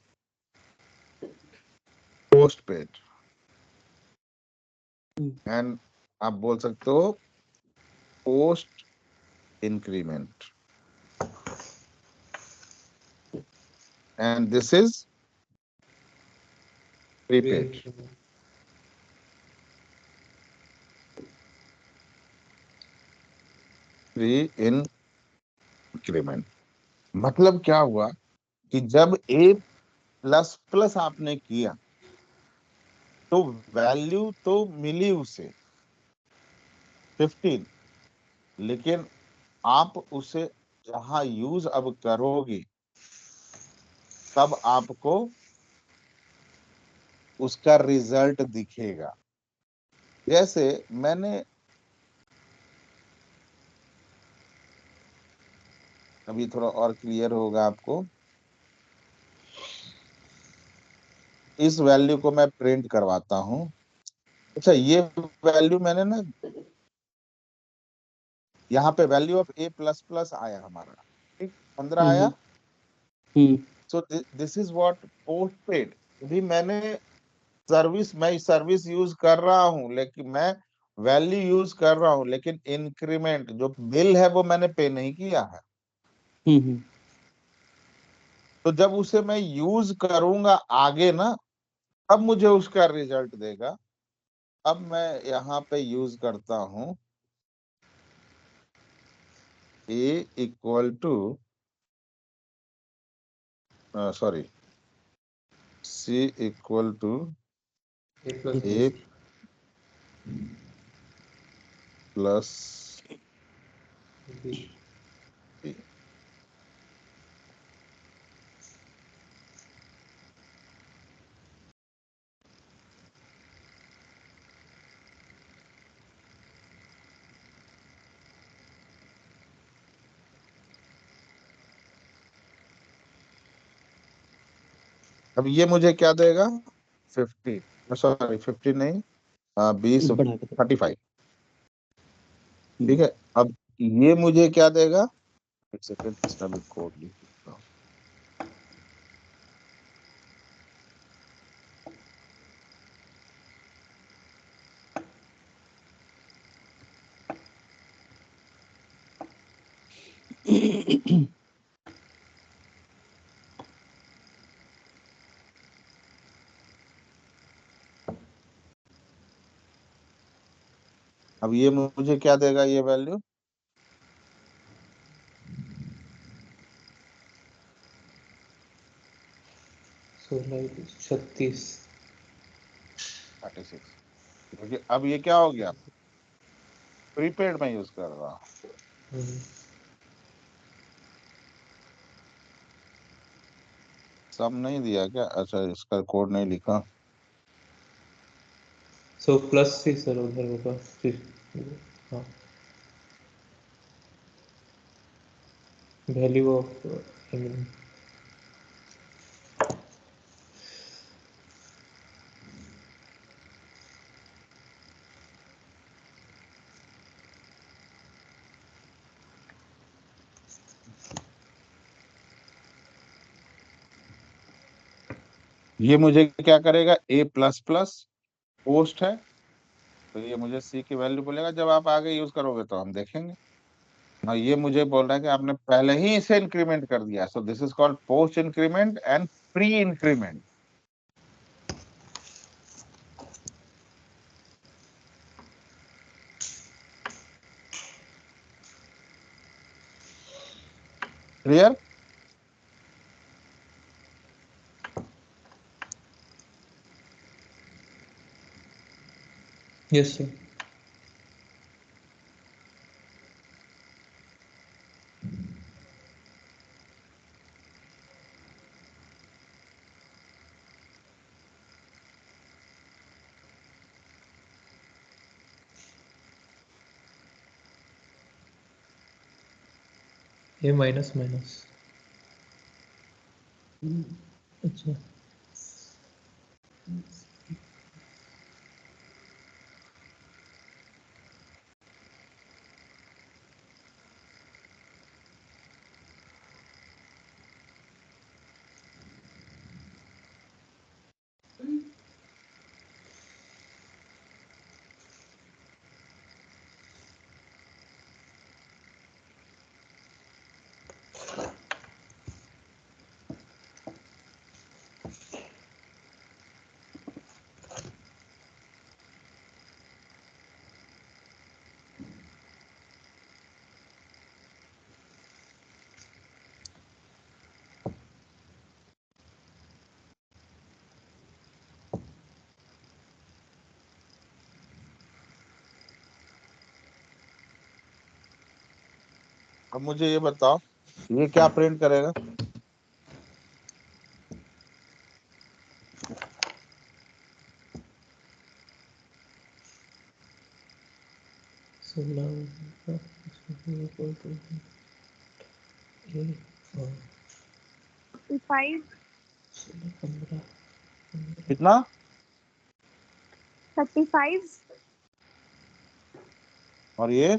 postpaid. And आप बोल सकते हो post increment, and this is prepaid. Pre increment मतलब क्या हुआ? कि जब ए प्लस प्लस आपने किया तो वैल्यू तो मिली उसे 15, लेकिन आप उसे जहां यूज अब करोगे तब आपको उसका रिजल्ट दिखेगा। जैसे मैंने अभी थोड़ा और क्लियर होगा आपको, इस वैल्यू को मैं प्रिंट करवाता हूं। अच्छा, ये वैल्यू मैंने ना, यहाँ पे value of a plus plus आया हमारा, ठीक, 15 आया। Hmm so this is what post paid. अभी मैं सर्विस यूज कर रहा हूँ, लेकिन मैं वैल्यू यूज कर रहा हूँ, लेकिन इंक्रीमेंट जो बिल है वो मैंने पे नहीं किया है। हम्म तो जब उसे मैं यूज करूंगा आगे ना, अब मुझे उसका रिजल्ट देगा। अब मैं यहाँ पे यूज करता हूँ a equal to, sorry, c equal to a plus a plus b. B. अब ये मुझे क्या देगा? 50, सॉरी 50 नहीं, 20, बढ़ा के 35। ठीक है, अब ये मुझे क्या देगा? एक सेकेंड, इसका भी कोड लिख देता हूँ। अब ये मुझे क्या देगा ये वैल्यू? 36। 36। क्योंकि अब ये क्या हो गया, प्रीपेड में यूज कर रहा हूँ। सब नहीं दिया क्या? अच्छा, इसका कोड नहीं लिखा। सो प्लस सी सर उधर होगा फिर। हाँ, वैल्यू ऑफ ये मुझे क्या करेगा? ए प्लस प्लस पोस्ट है, तो ये मुझे सी की वैल्यू बोलेगा। जब आप आगे यूज करोगे तो हम देखेंगे। हाँ, ये मुझे बोल रहा है कि आपने पहले ही इसे इंक्रीमेंट कर दिया। सो this is called post increment and pre increment. Clear? Yes sir. ये माइनस माइनस। अच्छा, अब मुझे ये बताओ, ये क्या प्रिंट करेगा? कितना? 35 और ये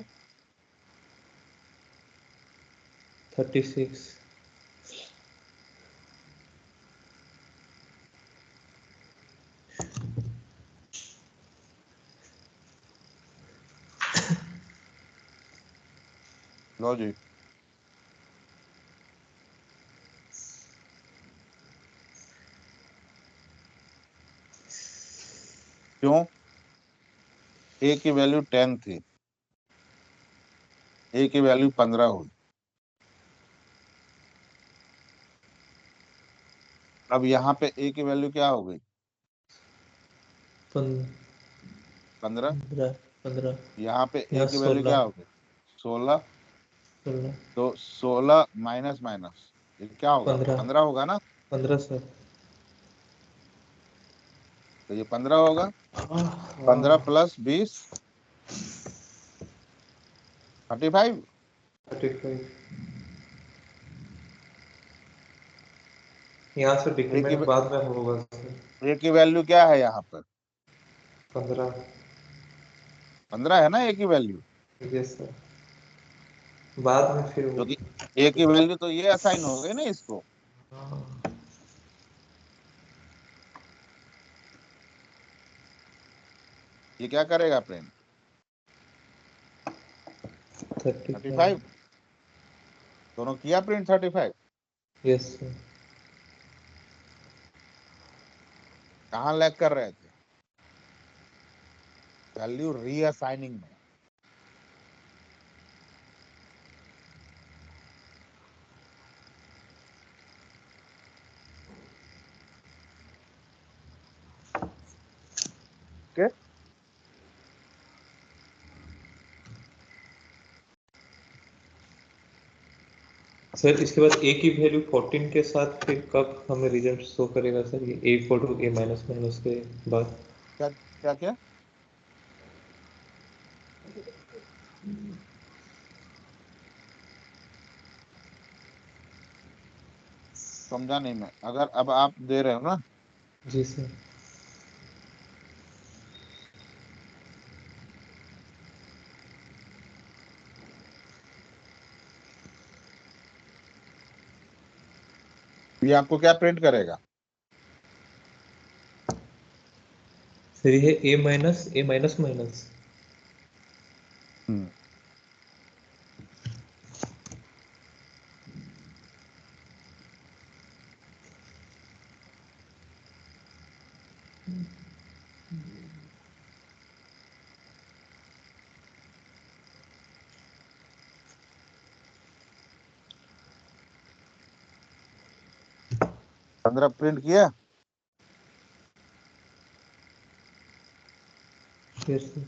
36 लो जी। क्यों? ए की वैल्यू 10 थी, ए की वैल्यू 15 हुई। अब यहाँ पे ए की वैल्यू क्या हो गई? 15। 15 यहाँ पे ए यहाँ की वैल्यू 16 क्या हो गई? 16। 16 तो 16 माइनस माइनस ये क्या होगा? 15 15 होगा ना? 15 सर। तो ये 15 होगा। 15 प्लस 20 35। 35 यहाँ से ए की डिक्रीमेंट बाद में होगा सर। ए की वैल्यू क्या है यहाँ पर? 15 15 है ना ए की वैल्यू? यस सर, बाद में फिर क्योंकि ए की वैल्यू तो ये असाइन हो गई ना इसको। ये क्या करेगा प्रिंट? 35। दोनों किया प्रिंट 35। Yes sir. कहाँ लैग कर रहे थे? वैल्यू रीअसाइनिंग में। ओके, सर इसके बाद ए की वैल्यू 14 के साथ फिर कब हमें रिजल्ट शो करेगा सर? ये a equal to a minus minus के बाद क्या क्या क्या? समझा नहीं मैं। अगर अब आप दे रहे हो ना, जी सर। ये आपको क्या प्रिंट करेगा? सर ये है ए माइनस माइनस। हम्म, पंद्रह प्रिंट किया। Yes sir.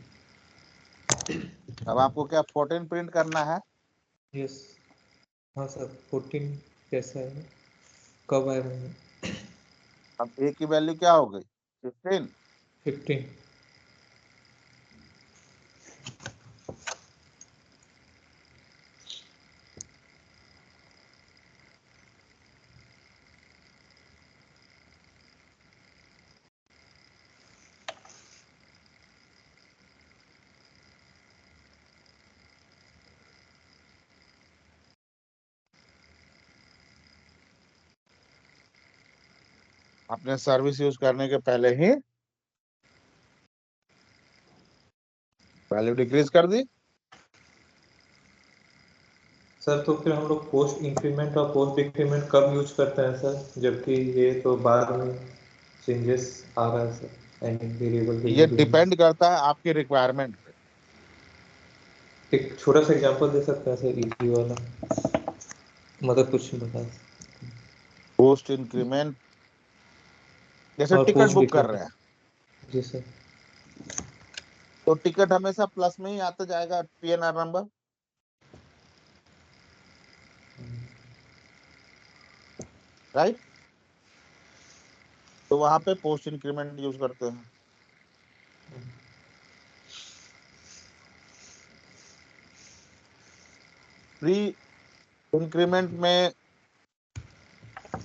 अब आपको क्या 14 प्रिंट करना है? यस हाँ सर। 14 कैसा है, कब आएगा? अब ए की वैल्यू क्या हो गई? 15। 15 आपने सर्विस यूज करने के पहले ही वैल्यू डिक्रीज कर दी। सर तो फिर हम लोग पोस्ट इंक्रीमेंट और पोस्ट डिक्रीमेंट कब यूज करते हैं सर, जबकि ये तो बाद में चेंजेस आ रहा है सर एंड वेरिएबल के ये वैल्यू में। डिपेंड करता है आपकी रिक्वायरमेंट पे। एक छोटा सा एग्जांपल दे सकते हैं सर इजी वाला, मतलब कुछ बता पोस्ट इंक्रीमेंट जैसे और टिकट पोस्ट बुक कर रहे डिक्रीमेंट। हैं, जी सर। तो टिकट हमेशा प्लस में ही आता जाएगा पीएनआर नंबर। राइट। तो वहां पे पोस्ट इंक्रीमेंट यूज करते हैं। प्री इंक्रीमेंट में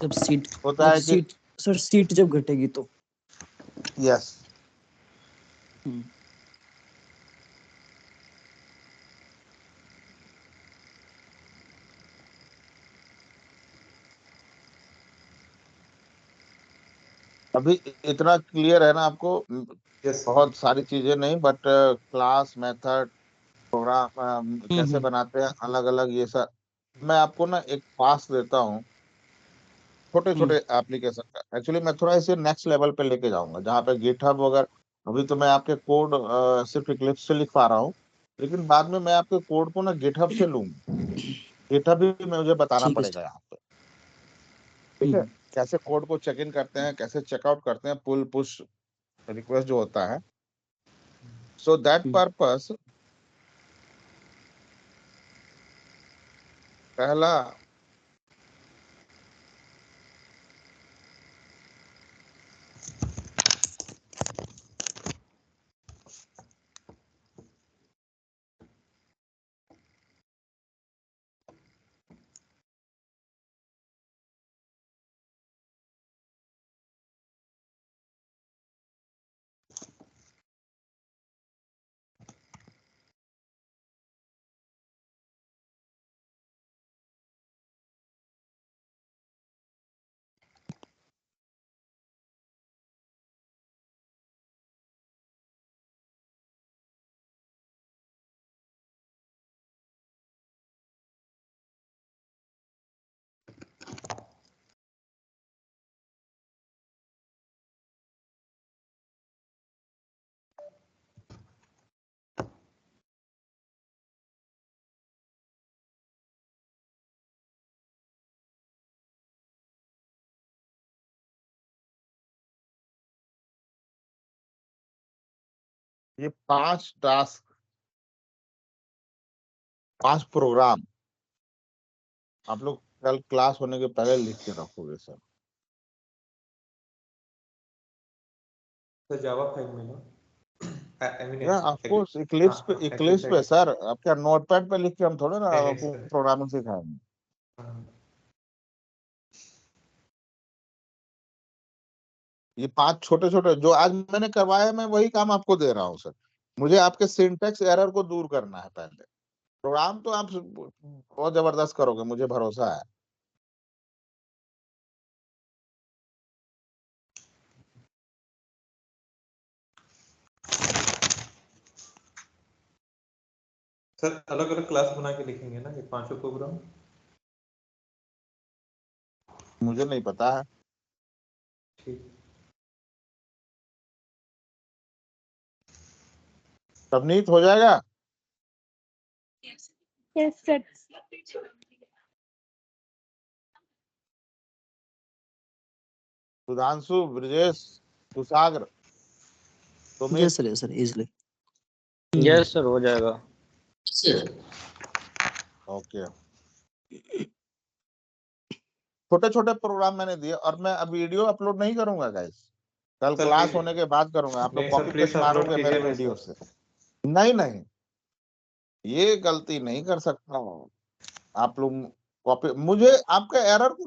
जब सीट होता है कि सीट जब घटेगी तो यस, अभी इतना क्लियर है ना आपको? यस बहुत सारी चीजें नहीं, बट क्लास मेथड प्रोग्राम कैसे बनाते हैं अलग अलग, ये सब मैं आपको ना एक पास देता हूँ छोटे छोटे एप्लीकेशन का। एक्चुअली मैं थोड़ा इसे नेक्स्ट लेवल पे लेके जाऊंगा, जहाँ पे गिटहब वगैरह। अभी तो मैं आपके कोड सिर्फ इक्लिप्स से लिख पा रहा हूँ, लेकिन बाद में मैं आपके कोड को ना गिटहब से लूंगा। गिटहब भी मुझे बताना ठीक है पड़ेगा यहाँ पे, ठीक है? कैसे कोड को चेक इन करते हैं, कैसे चेकआउट करते हैं, पुल पुश रिक्वेस्ट जो होता है। सो दैट पर्पस पहला ये 5 टास्क, 5 प्रोग्राम आप लोग कल क्लास होने के पहले लिख के रखोगे सर। जावा फाइल में ना आई मीन या ऑफ कोर्स इक्लिप्स पे सर, आपका नोटपैड पे लिख के हम थोड़े ना आपको प्रोग्रामिंग सिखाएंगे। ये 5 छोटे छोटे जो आज मैंने करवाया, मैं वही काम आपको दे रहा हूँ सर। मुझे आपके सिंटेक्स एरर को दूर करना है पहले। प्रोग्राम तो आप बहुत जबरदस्त करोगे, मुझे भरोसा है। सर अलग अलग क्लास बना के लिखेंगे ना ये 5 प्रोग्राम? मुझे नहीं पता है। ठीक। तबनीत हो जाएगा। Yes sir. Sudhanshu, Brajesh, Susagar, Sumit. Yes sir easily. Yes sir हो जाएगा। सर ओके, छोटे छोटे प्रोग्राम मैंने दिए, और मैं अब वीडियो अपलोड नहीं करूंगा गाइस। कल सर क्लास प्लीज होने के बाद करूंगा। आप लोग नहीं sir copy please paste upload मारोगे मेरे कीजिए ना वीडियो सर। से। नहीं नहीं, ये गलती नहीं कर सकता हूँ। आप लोग कॉपी, मुझे आपका एरर को